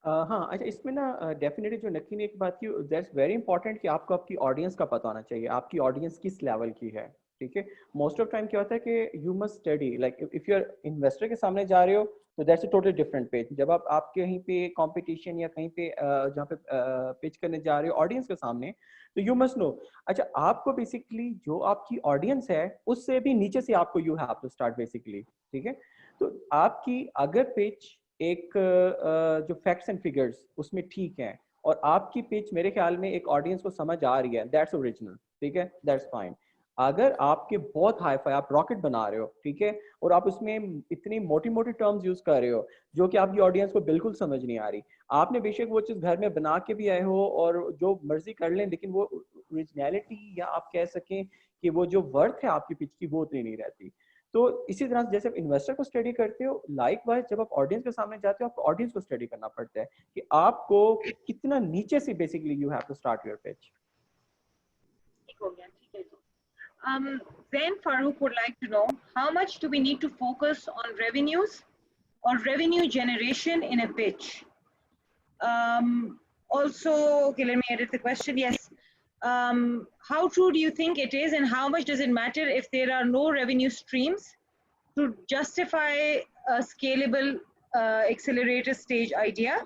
हाँ, अच्छा इसमें ना डेफिनेटली जो नकी ने एक बात की, दैट्स वेरी इंपॉर्टेंट कि आपको आपकी ऑडियंस का पता होना चाहिए, आपकी ऑडियंस किस लेवल की है. ठीक है. मोस्ट ऑफ टाइम क्या होता है कि you must study, like if you are investor के सामने जा रहे हो तो that's a totally different page. जब आप कहीं पे कंपटीशन या कहीं पे जहाँ पे पिच करने जा रहे हो ऑडियंस के सामने, तो यू मस्ट नो. अच्छा, आपको बेसिकली जो आपकी ऑडियंस है उससे भी नीचे से आपको you have to start basically. ठीक है. तो आपकी अगर पिच एक जो फैक्ट्स एंड फिगर्स उसमें ठीक है और आपकी पिच मेरे ख्याल में एक ऑडियंस को समझ आ रही है, दैट्स ओरिजिनल. ठीक है, दैट्स फाइन. अगर आपके बहुत हाई फाई आप रॉकेट बना रहे हो, ठीक है, और आप उसमें इतनी मोटी मोटी टर्म्स यूज कर रहे हो जो कि आपकी ऑडियंस को बिल्कुल समझ नहीं आ रही, आपने बेशक वो चीज घर में बना के भी आए हो और जो मर्जी कर लें, लेकिन वो ओरिजिनलिटी या आप कह सकें कि वो जो वर्थ है आपकी पिच की वो उतनी नहीं रहती. तो इसी तरह से जैसे इन्वेस्टर को स्टडी करते हो, लाइक वाइज जब आप ऑडियंस के सामने जाते हो आपको ऑडियंस को स्टडी करना पड़ता है कि आपको कितना नीचे से basically you have to start your pitch. ठीक हो गया, ठीक है. Then Farooq would like to know how much do we need to focus on revenues or revenue generation in a pitch? Also, okay, let me edit the question. Yes. How true do you think it is, and how much does it matter if there are no revenue streams to justify a scalable accelerator stage idea?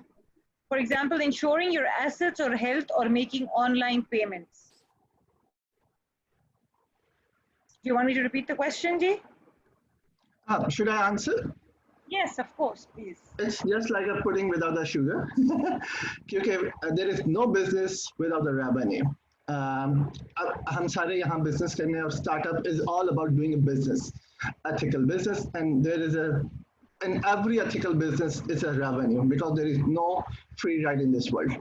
For example, insuring your assets or health or making online payments. Do you want me to repeat the question, Ji? Should I answer? Yes, of course, please. It's just like a pudding without the sugar. Okay, there is no business without the revenue. हम सारे यहाँ business करने और startup is all about doing a business, ethical business, and there is in every ethical business is a revenue because there is no free ride in this world.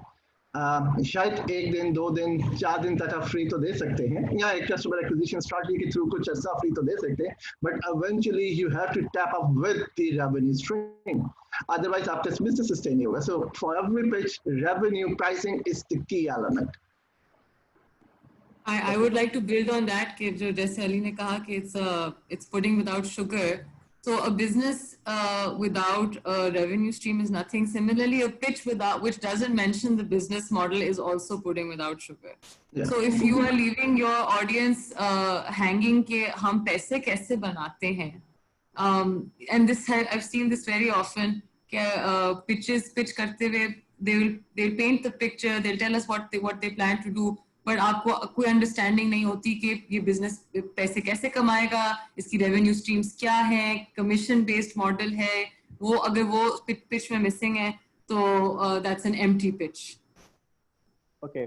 शायद एक दिन, 2 दिन, 4 दिन तक आप फ्री तो दे सकते हैं या एक कस्टमर एक्विजिशन स्ट्रैटेजी के थ्रू कुछ ऐसा फ्री तो दे सकते हैं, but eventually you have to tap up with the revenue stream, otherwise आपका बिजनेस सस्टेन नहीं होगा. So for every pitch revenue pricing is the key element. I would like to build on that कि जो जैसे अली ने कहा कि it's pudding without sugar. So a business without a revenue stream is nothing. Similarly, a pitch which doesn't mention the business model is also pudding without sugar. Yeah. So if you are leaving your audience hanging कि हम पैसे कैसे बनाते हैं, and this I've seen this very often कि pitch करते हुए they'll paint the picture, they'll tell us what they plan to do. But आपको कोई अंडरस्टैंडिंग नहीं होती कि ये बिजनेस पैसे कैसे कमाएगा, इसकी रेवेन्यू स्ट्रीम्स क्या है, कमीशन बेस्ड मॉडल है, वो अगर वो पिच में मिसिंग है तो that's an empty pitch. Okay,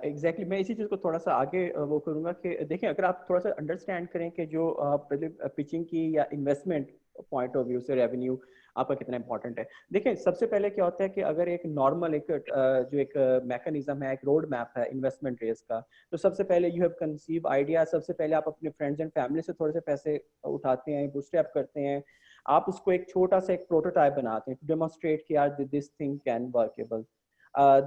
exactly मैं इसी चीज़ को थोड़ा सा आगे वो करूँगा कि देखें अगर आप थोड़ा सा अंडरस्टैंड करें कि जो पिचिंग की या इन्वेस्टमेंट पॉइंट ऑफ व्यू से रेवेन्यू आपका कितना इंपॉर्टेंट है. देखें सबसे पहले क्या होता है कि अगर एक नॉर्मल जो एक मैकेनिज्म है, एक रोड मैप है इन्वेस्टमेंट रेस का, तो सबसे पहले यू हैव कंसीव आइडिया, सबसे पहले आप अपने फ्रेंड्स एंड फैमिली से थोड़े से पैसे उठाते हैं, बूटस्ट्रैप करते हैं, आप उसको एक छोटा सा एक प्रोटोटाइप बनाते हैं टू डेमोन्स्ट्रेट कि यार दिस थिंग कैन वर्केबल.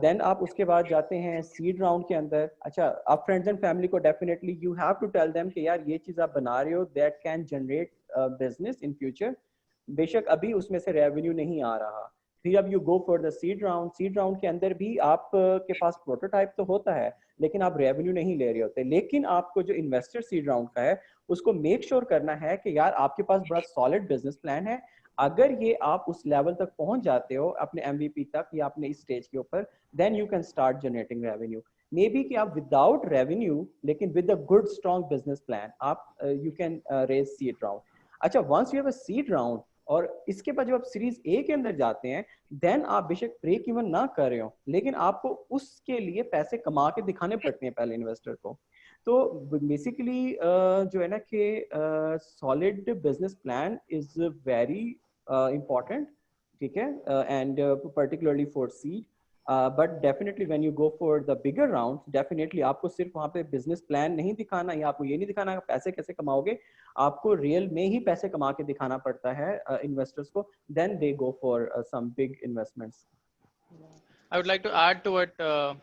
देन आप उसके बाद जाते हैं सीड राउंड के अंदर. अच्छा, आप फ्रेंड्स एंड फैमिली को definitely you have to tell them कि यार ये चीज़ आप बना रहे हो that can generate business in future. बेशक अभी उसमें से रेवेन्यू नहीं आ रहा, फिर अब you go for the seed round के अंदर भी आप के पास प्रोटोटाइप तो होता है लेकिन आप रेवेन्यू नहीं ले रहे होते। लेकिन आपको जो इन्वेस्टर सीड राउंड का है उसको मेक श्योर करना है कि यार आपके पास बड़ा सॉलिड बिजनेस प्लान है, अगर ये आप उस लेवल तक पहुंच जाते हो अपने MVP तक या अपने इस स्टेज के ऊपर, then you can start generating revenue. Maybe कि आप विदाउट रेवेन्यू लेकिन with a good strong business plan आप you can raise seed round. अच्छा, once you have a seed round और इसके बाद जब आप सीरीज ए के अंदर जाते हैं, देन आप बेशक ब्रेक इवन ना कर रहे हो लेकिन आपको उसके लिए पैसे कमा के दिखाने पड़ते हैं पहले इन्वेस्टर को। तो बेसिकली जो है ना कि solid business plan is very important, ठीक है, and particularly for seed, but definitely when you go for the bigger rounds, definitely आपको सिर्फ वहाँ पे business plan नहीं दिखाना या आपको ये नहीं दिखाना पैसे कैसे कमाओगे, आपको real में ही पैसे कमा के दिखाना पड़ता है investors को, then they go for some big investments. I would like to add to what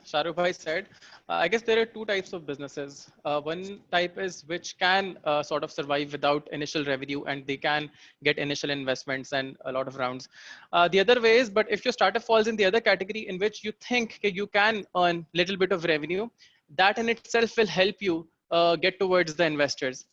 Shahrukh Bhai said. I guess there are two types of businesses. One type is which can sort of survive without initial revenue and they can get initial investments and a lot of rounds. The other way is, but if your startup falls in the other category in which you think you can earn little bit of revenue, that in itself will help you get towards the investors.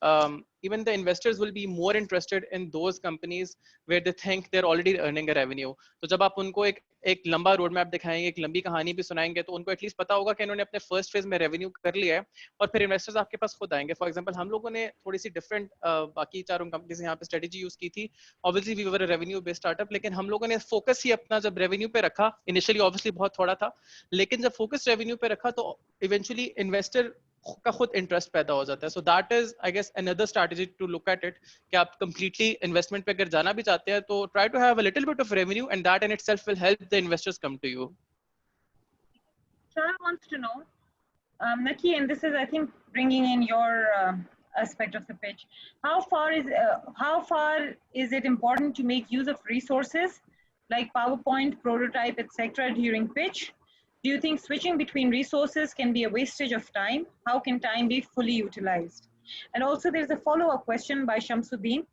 Even the investors will be more interested in those companies where they think they're already earning a revenue. तो जब आप उनको एक लंबा road map दिखाएंगे, एक लंबी कहानी भी सुनाएंगे, तो उनको एटलीस्ट पता होगा कि इन्होंने अपने फर्स्ट फेज में रेवेन्यू कर लिया है और फिर इन्वेस्टर्स आपके पास खुद आएंगे। फॉर एग्जांपल हम लोगों ने थोड़ी सी डिफरेंट बाकी चारों कंपनी से यहाँ पे स्ट्रेटेजी यूज की थी। Obviously we were revenue based startup, लेकिन हम लोगों ने फोकस ही अपना जब रेवेन्यू पे रखा, इनिशियली ऑब्वियसली बहुत थोड़ा था, लेकिन जब फोकस रेवेन्यू पे रखा तो इवेंचुअली इन्वेस्टर का खुद इंटरेस्ट पैदा हो जाता है। So that is I guess another strategy to look at it कि आप कंप्लीटली इन्वेस्टमेंट पे अगर जाना भी चाहते हैं तो try to have a little bit of revenue and that in itself will help the investors come to you. Shara wants to know, Naki, and this is I think bringing in your aspect of the pitch, how far is it important to make use of resources like PowerPoint, prototype, etc. during pitch? Do you think switching between resources can be a wastage of time? How can time be fully utilized? And also there's a follow-up question by Shamsuddin,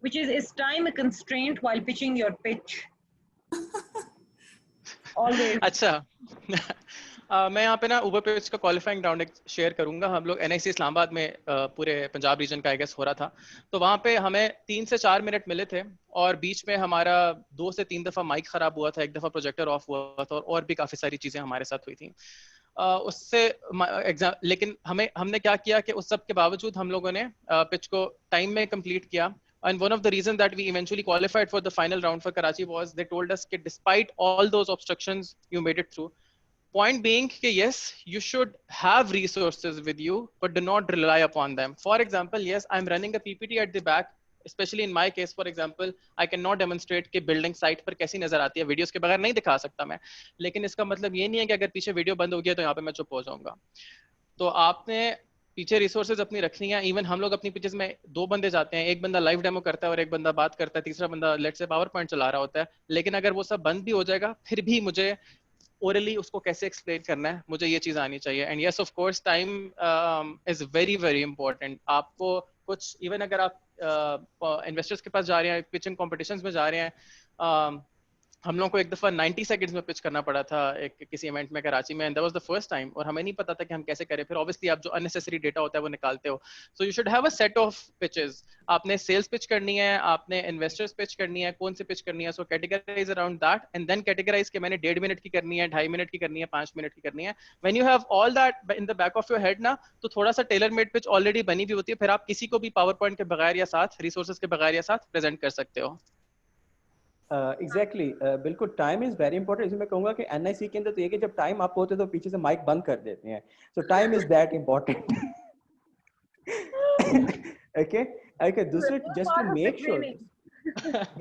which is time a constraint while pitching your pitch? Always. अच्छा मैं यहाँ पे ना Uber pitch का qualifying round share करूंगा। हम लोग NIC Islamabad में पूरे पंजाब रीजन का आई गेस हो रहा था, तो वहाँ पे हमें 3 से 4 मिनट मिले थे और बीच में हमारा 2 से 3 दफा माइक खराब हुआ था, एक दफा प्रोजेक्टर ऑफ हुआ था और भी काफी सारी चीजें हमारे साथ हुई थी उससे एग्जाम। लेकिन हमने क्या किया कि उस सब के बावजूद हम लोगों ने पिच को टाइम में कंप्लीट किया। And one of the reasons that we eventually qualified for the final round for Karachi was they told us that despite all those obstructions, you made it through. Point being, yes, you should have resources with you, but do not rely upon them. For example, yes, I'm running a PPT at the back. Especially in my case, for example, I cannot demonstrate कि building site पर कैसी नजर आती है, videos के बगैर नहीं दिखा सकता मैं। लेकिन इसका मतलब ये नहीं है कि अगर पीछे वीडियो बंद हो गया तो यहाँ पे मैं चुप हो जाऊंगा। तो आपने पीछे रिसोर्सेज अपनी रखनी है। इवन हम लोग अपनी पिचेस में 2 बंदे जाते हैं, एक बंदा लाइव डेमो करता है और एक बंदा बात करता है, तीसरा बंदा लेट्स से पावर पॉइंट चला रहा होता है। लेकिन अगर वो सब बंद भी हो जाएगा फिर भी मुझे ओरली उसको कैसे एक्सप्लेन करना है, मुझे ये चीज आनी चाहिए। And yes of course time is very very important. आपको कुछ इवन अगर आप इन्वेस्टर्स के पास जा रहे हैं, पिचिंग कॉम्पिटिशंस में जा रहे हैं, हम लोगों को एक दफा 90 सेकंड्स में पिच करना पड़ा था एक किसी इवेंट में कराची में, and that was the first time, और हमें नहीं पता था कि हम कैसे करें। फिर ऑब्वियसली आप जो अननेसेसरी डेटा होता है वो निकालते हो। So you should have a set of pitches. आपने सेल्स पिच करनी है, आपने इन्वेस्टर्स पिच करनी है, कौन सी पिच करनी है, so categorise around that and then categorise के मैंने 1.5 मिनट की करनी है, 2.5 मिनट की करनी है, 5 मिनट की करनी है। When you have all that in the back of your head ना, तो थोड़ा सा टेलर मेड पिच ऑलरेडी बनी हुई होती है, फिर आप किसी को भी पावर पॉइंट के बगैर या साथ रिसोर्सेज के बगैर या साथ प्रेजेंट कर सकते हो। एग्जैक्टली बिल्कुल, टाइम इज वेरी इंपॉर्टेंट। इसमें मैं कहूंगा कि NIC के अंदर तो ये कि जब टाइम आप होते तो पीछे से माइक बंद कर देते हैं, सो time is that important. Okay दूसरे जस्ट टू मेक श्योर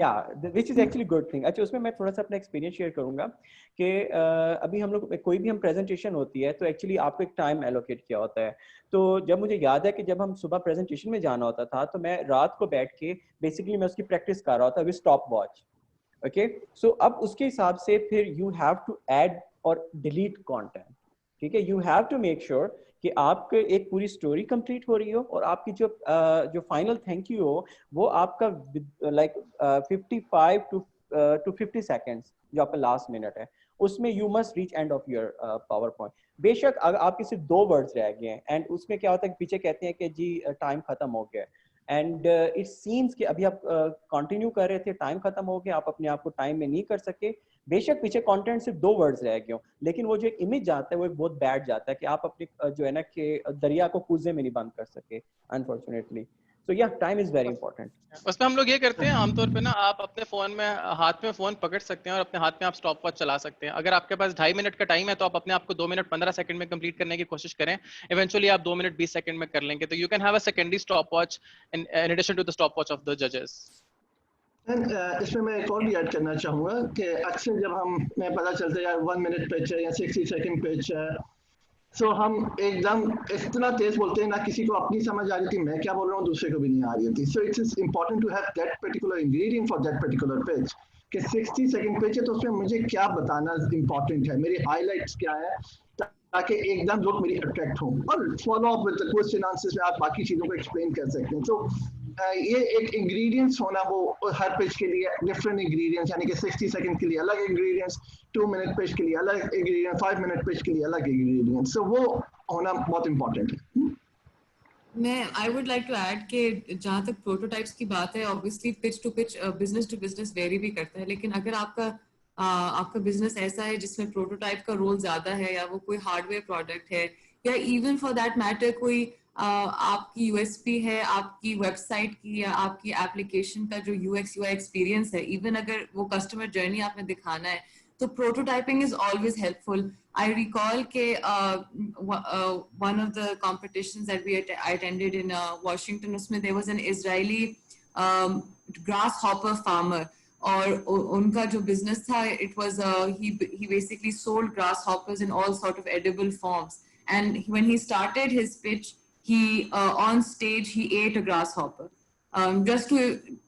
या विच इज एक्चुअली गुड थिंग। अच्छा, उसमें मैं थोड़ा सा अपना एक्सपीरियंस शेयर करूंगा कि अभी हम लोग कोई भी हम प्रेजेंटेशन होती है तो एक्चुअली आपको एक टाइम एलोकेट किया होता है। तो जब मुझे याद है कि जब हम सुबह प्रेजेंटेशन में जाना होता था तो मैं रात को बैठ के बेसिकली मैं उसकी प्रैक्टिस कर रहा होता with stop watch. Okay, so अब उसके हिसाब से फिर यू हैव टू ऐड और डिलीट कंटेंट, ठीक है। You have to make sure कि आपके एक पूरी स्टोरी कंप्लीट हो रही हो और आपकी जो फाइनल थैंक यू हो वो आपका लाइक 55 टू 50 सेकेंड्स जो आपका लास्ट मिनट है उसमें you must reach end of your power point. बेशक अगर आपके सिर्फ 2 वर्ड्स रह गए हैं एंड उसमें क्या होता है कि पीछे कहते हैं कि जी टाइम खत्म हो गया एंड इट सीम्स कि अभी आप कंटिन्यू कर रहे थे, टाइम खत्म हो गया, आप अपने आप को टाइम में नहीं कर सके। बेशक पीछे कंटेंट सिर्फ 2 वर्ड्स रह गए हो लेकिन वो जो एक इमेज जाता है वो एक बहुत बैड जाता है कि आप अपने जो है ना कि दरिया को कूजे में नहीं बंद कर सके अनफॉर्चुनेटली। सो या टाइम इज वेरी इंपॉर्टेंट। उसमें हम लोग ये करते हैं आमतौर पे ना, आप अपने फोन में हाथ में फोन पकड़ सकते हैं और अपने हाथ में आप स्टॉप वॉच चला सकते हैं। अगर आपके पास 2.5 मिनट का टाइम है तो आप अपने आप को 2 मिनट 15 सेकंड में कंप्लीट करने की कोशिश करें। इवेंचुअली आप 2 मिनट 20 सेकंड में कर लेंगे। तो you can have a secondary stop watch in addition to the stop watch of the जजेस। इसमें मैं एक और भी ऐड करना चाहूँगा कि अक्सर जब हमें पता चलता है यार 1 मिनट पिच है या 60 सेकंड पिच है, सो हम एकदम इतना तेज बोलते हैं ना किसी को अपनी समझ आ रही थी मैं क्या बोल रहा हूँ, दूसरे को भी नहीं आ रही थी। So it's important to have that particular ingredient for that particular pitch कि 60 सेकंड पिच है तो उसमें मुझे क्या बताना इंपॉर्टेंट है, मेरी हाईलाइट्स क्या है, ताकि एकदम लोग मेरी अट्रैक्ट हों और follow up with question answers में आप बाकी चीज़ों को एक्सप्लेन कर सकते हैं। तो ये एक इंग्रेडिएंट्स होना वो हर पिच के लिए डिफरेंट इंग्रेडिएंट्स, यानी कि 60 सेकंड के लिए अलग इंग्रेडिएंट्स, 2 मिनट पिच के लिए अलग इंग्रेडिएंट, 5 मिनट पिच के लिए अलग इंग्रेडिएंट्स, सो वो होना बहुत इंपॉर्टेंट है। मैं I would like to add कि जहाँ तक प्रोटोटाइप्स की बात है, obviously pitch to business vary भी करता है, लेकिन अगर आपका बिजनेस ऐसा है जिसमें प्रोटोटाइप का रोल ज्यादा है या वो कोई हार्डवेयर प्रोडक्ट है या इवन फॉर दैट मैटर कोई आपकी यूएसपी है आपकी वेबसाइट की या आपकी एप्लीकेशन का जो यूएक्स यूआई एक्सपीरियंस है, इवन अगर वो कस्टमर जर्नी आपने दिखाना है तो prototyping is always helpful. I recall one of the competitions that I attended in Washington, उसमें there was an Israeli grasshopper farmer और उनका जो business था, it was he basically sold grasshoppers in all sort of edible forms, and when he started his pitch, he on stage he ate a grasshopper. Just to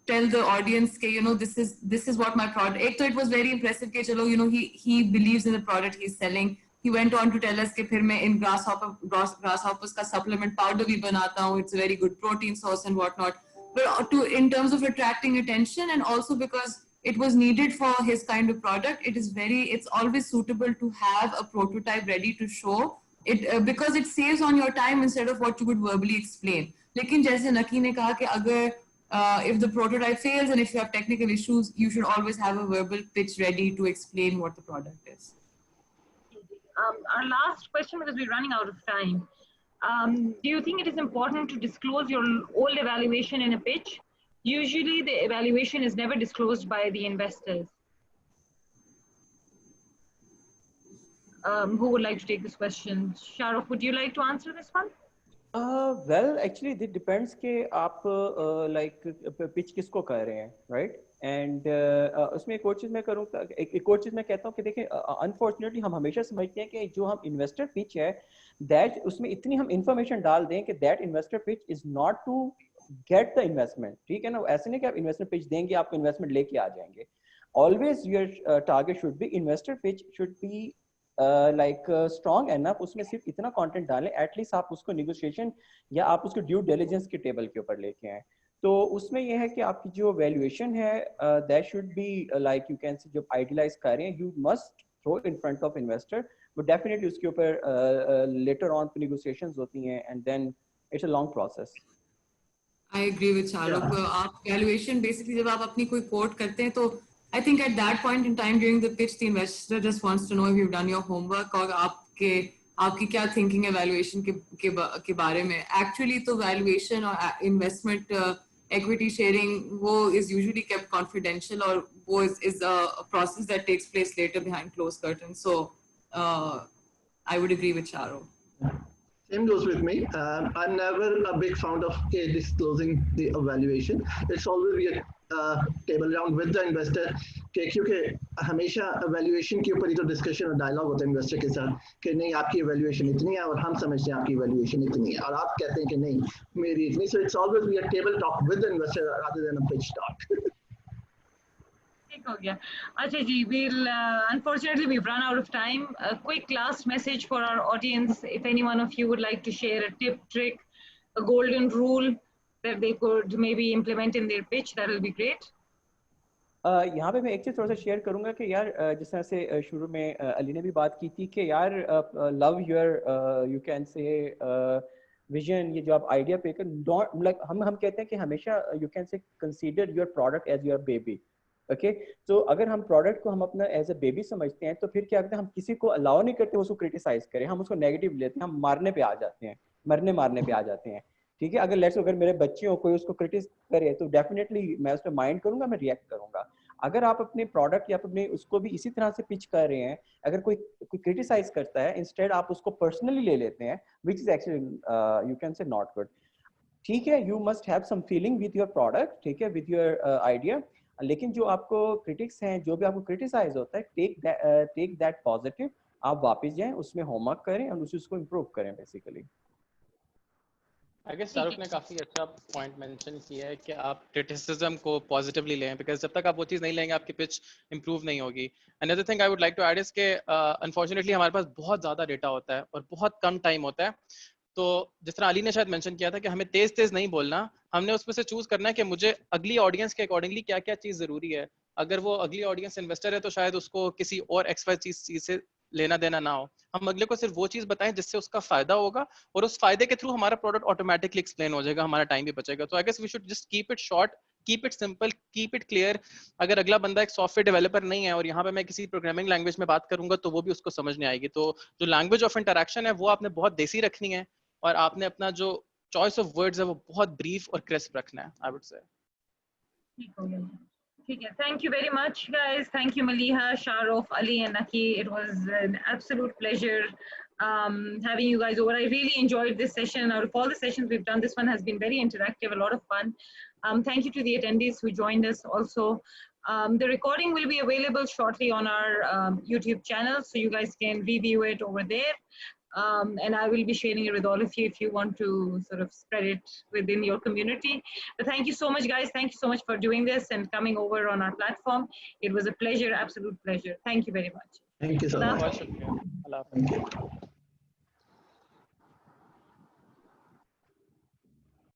tell the audience that, you know, this is what my product. So it was very impressive that, you know, he believes in the product he's selling. He went on to tell us that फिर मैं in grasshoppers का supplement powder भी बनाता हूँ. It's a very good protein source and whatnot. But in terms of attracting attention and also because it was needed for his kind of product, it's always suitable to have a prototype ready to show it because it saves on your time instead of what you would verbally explain. लेकिन जैसे नकी ने कहा कि अगर if the prototype fails and if you have technical issues, you should always have a verbal pitch ready to explain what the product is. Our last question, because we're running out of time. Do you think it is important to disclose your old evaluation in a pitch? Usually the evaluation is never disclosed by the investors. Who would like to take this question? Shahrukh, would you like to answer this one? Well, actually it depends कि आप like pitch किसको कर रहे हैं, right? And उसमें एक और चीज़ मैं करूँ, एक और चीज़ मैं कहता हूँ कि देखें unfortunately हम हमेशा समझते हैं कि जो हम investor pitch है that उसमें इतनी हम information डाल दें कि that investor pitch is not to get the investment, ठीक है ना? ऐसे नहीं कि आप investment pitch देंगे आपको investment लेके आ जाएंगे. Always your target should be, investor pitch should be like strong enough, उसमें सिर्फ इतना कंटेंट डालें एटलीस्ट आप उसको नेगोशिएशन या आप उसको ड्यू डिलिजेंस के टेबल के ऊपर लेके आए। तो उसमें यह है कि आपकी जो वैल्यूएशन है that should be like you can see, जब आइडियलाइज कर रहे हैं you must throw in front of investor, but definitely उसके ऊपर लेटर ऑन नेगोशिएशंस होती हैं and then it's a long process. I agree with Shahrukh. आप वैल्यूएशन बेसिकली जब आप अपनी कोई कोट करते हैं तो I think at that point in time during the pitch, the investor just wants to know if you've done your homework और आपकी क्या thinking है valuation के बारे में. Actually तो valuation और investment equity sharing वो is usually kept confidential और वो is a process that takes place later behind closed curtains. So I would agree with Shahrukh. Same goes with me. I'm never a big fan of disclosing the evaluation. It's always be a table round with the investor, क्योंकि हमेशा evaluation के ऊपर ही तो discussion और dialogue होता है investor के साथ कि नहीं आपकी evaluation इतनी है और हम समझते हैं आपकी evaluation इतनी है और आप कहते हैं कि नहीं मेरी इतनी. So it's always be a table talk with the investor rather than a pitch talk. ठीक हो गया. अच्छा जी, we'll unfortunately we've run out of time. A quick last message for our audience. If any one of you would like to share a tip, trick, a golden rule that they could maybe implement in their pitch, that will be great. यहाँ पे मैं एक चीज़ थोड़ा सा share करूँगा कि यार जिस तरह से शुरू में अली ने भी बात की थी कि यार लव योर यू कैन से विजन, ये जो आप आइडिया पे कर डोंट लाइक हम कहते हैं कि हमेशा you can say consider your product as your baby. Okay, तो अगर हम प्रोडक्ट को हम अपना एज अ बेबी समझते हैं तो फिर क्या करते हैं, हम किसी को अलाउ नहीं करते उसको क्रिटिसाइज करें, हम उसको नेगेटिव लेते हैं, हम मारने पे आ जाते हैं, मरने मारने पे आ जाते हैं. ठीक है, अगर लेट्स अगर मेरे बच्चे हो कोई उसको क्रिटिस करे तो डेफिनेटली मैं उस पर माइंड करूंगा, मैं रिएक्ट करूंगा. अगर आप अपने प्रोडक्ट या अपने उसको भी इसी तरह से पिच कर रहे हैं, अगर कोई क्रिटिसाइज करता है इंस्टेड आप उसको पर्सनली ले लेते हैं, which is actually you can say not good. ठीक है, you must have some feeling with your product, ठीक है, विद योर आइडिया, लेकिन जो आपको क्रिटिक्स हैं, जो भी आपको क्रिटिसाइज होता है, टेक दैट पॉजिटिव, आप वापस जाएं, उसमें होमवर्क करें और उसको इम्प्रूव करें बेसिकली. आई गेस शाहरुख ने काफी अच्छा पॉइंट मेंशन किया है कि आप क्रिटिसिज्म को पॉजिटिवली लें, बिकॉज जब तक आप वो चीज़ नहीं लेंगे आपकी पिच इंप्रूव नहीं होगी. Another thing I would like to add is के अनफॉर्चुनेटली हमारे पास बहुत ज़्यादा डेटा होता है और बहुत कम टाइम होता है. तो जिस तरह अली ने शायद मेंशन किया था कि हमें तेज तेज नहीं बोलना, हमने उसमें से चूज करना है कि मुझे अगली ऑडियंस के अकॉर्डिंगली क्या क्या चीज़ ज़रूरी है. अगर वो अगली ऑडियंस इन्वेस्टर है तो शायद उसको किसी और एक्सवाई चीज़ से लेना देना ना हो. हम अगले को सिर्फ वो चीज बताएं जिससे उसका फायदा होगा और उस फायदे के थ्रू हमारा प्रोडक्ट ऑटोमेटिकली एक्सप्लेन हो जाएगा, हमारा टाइम भी बचेगा. तो I guess we should just keep it short, keep it simple, keep it clear. अगर अगला बंदा एक सॉफ्टवेयर डेवलपर नहीं है और यहाँ पे मैं किसी प्रोग्रामिंग लैंग्वेज में बात करूंगा तो वो भी उसको समझ नहीं आएगी. तो जो लैंग्वेज ऑफ इंटरेक्शन है वो आपने बहुत देसी रखनी है और आपने अपना जो चॉइस ऑफ वर्ड्स है वो बहुत ब्रीफ और क्रिस्प रखना है, आई वुड से. ठीक हो गया. ठीक है. Thank you very much, guys. Thank you, Maliha, Shahrukh, Ali, and Naki. It was an absolute pleasure having you guys over. I really enjoyed this session. Out of all the sessions we've done, this one has been very interactive, a lot of fun. Thank you to the attendees who joined us also. The recording will be available shortly on our YouTube channel, so you guys can review it over there. And I will be sharing it with all of you if you want to sort of spread it within your community. But thank you so much, guys. Thank you so much for doing this and coming over on our platform. It was a pleasure, absolute pleasure. Thank you very much. Thank you so much. बहुत शुक्रिया. अल्लाह हाफ़िज़.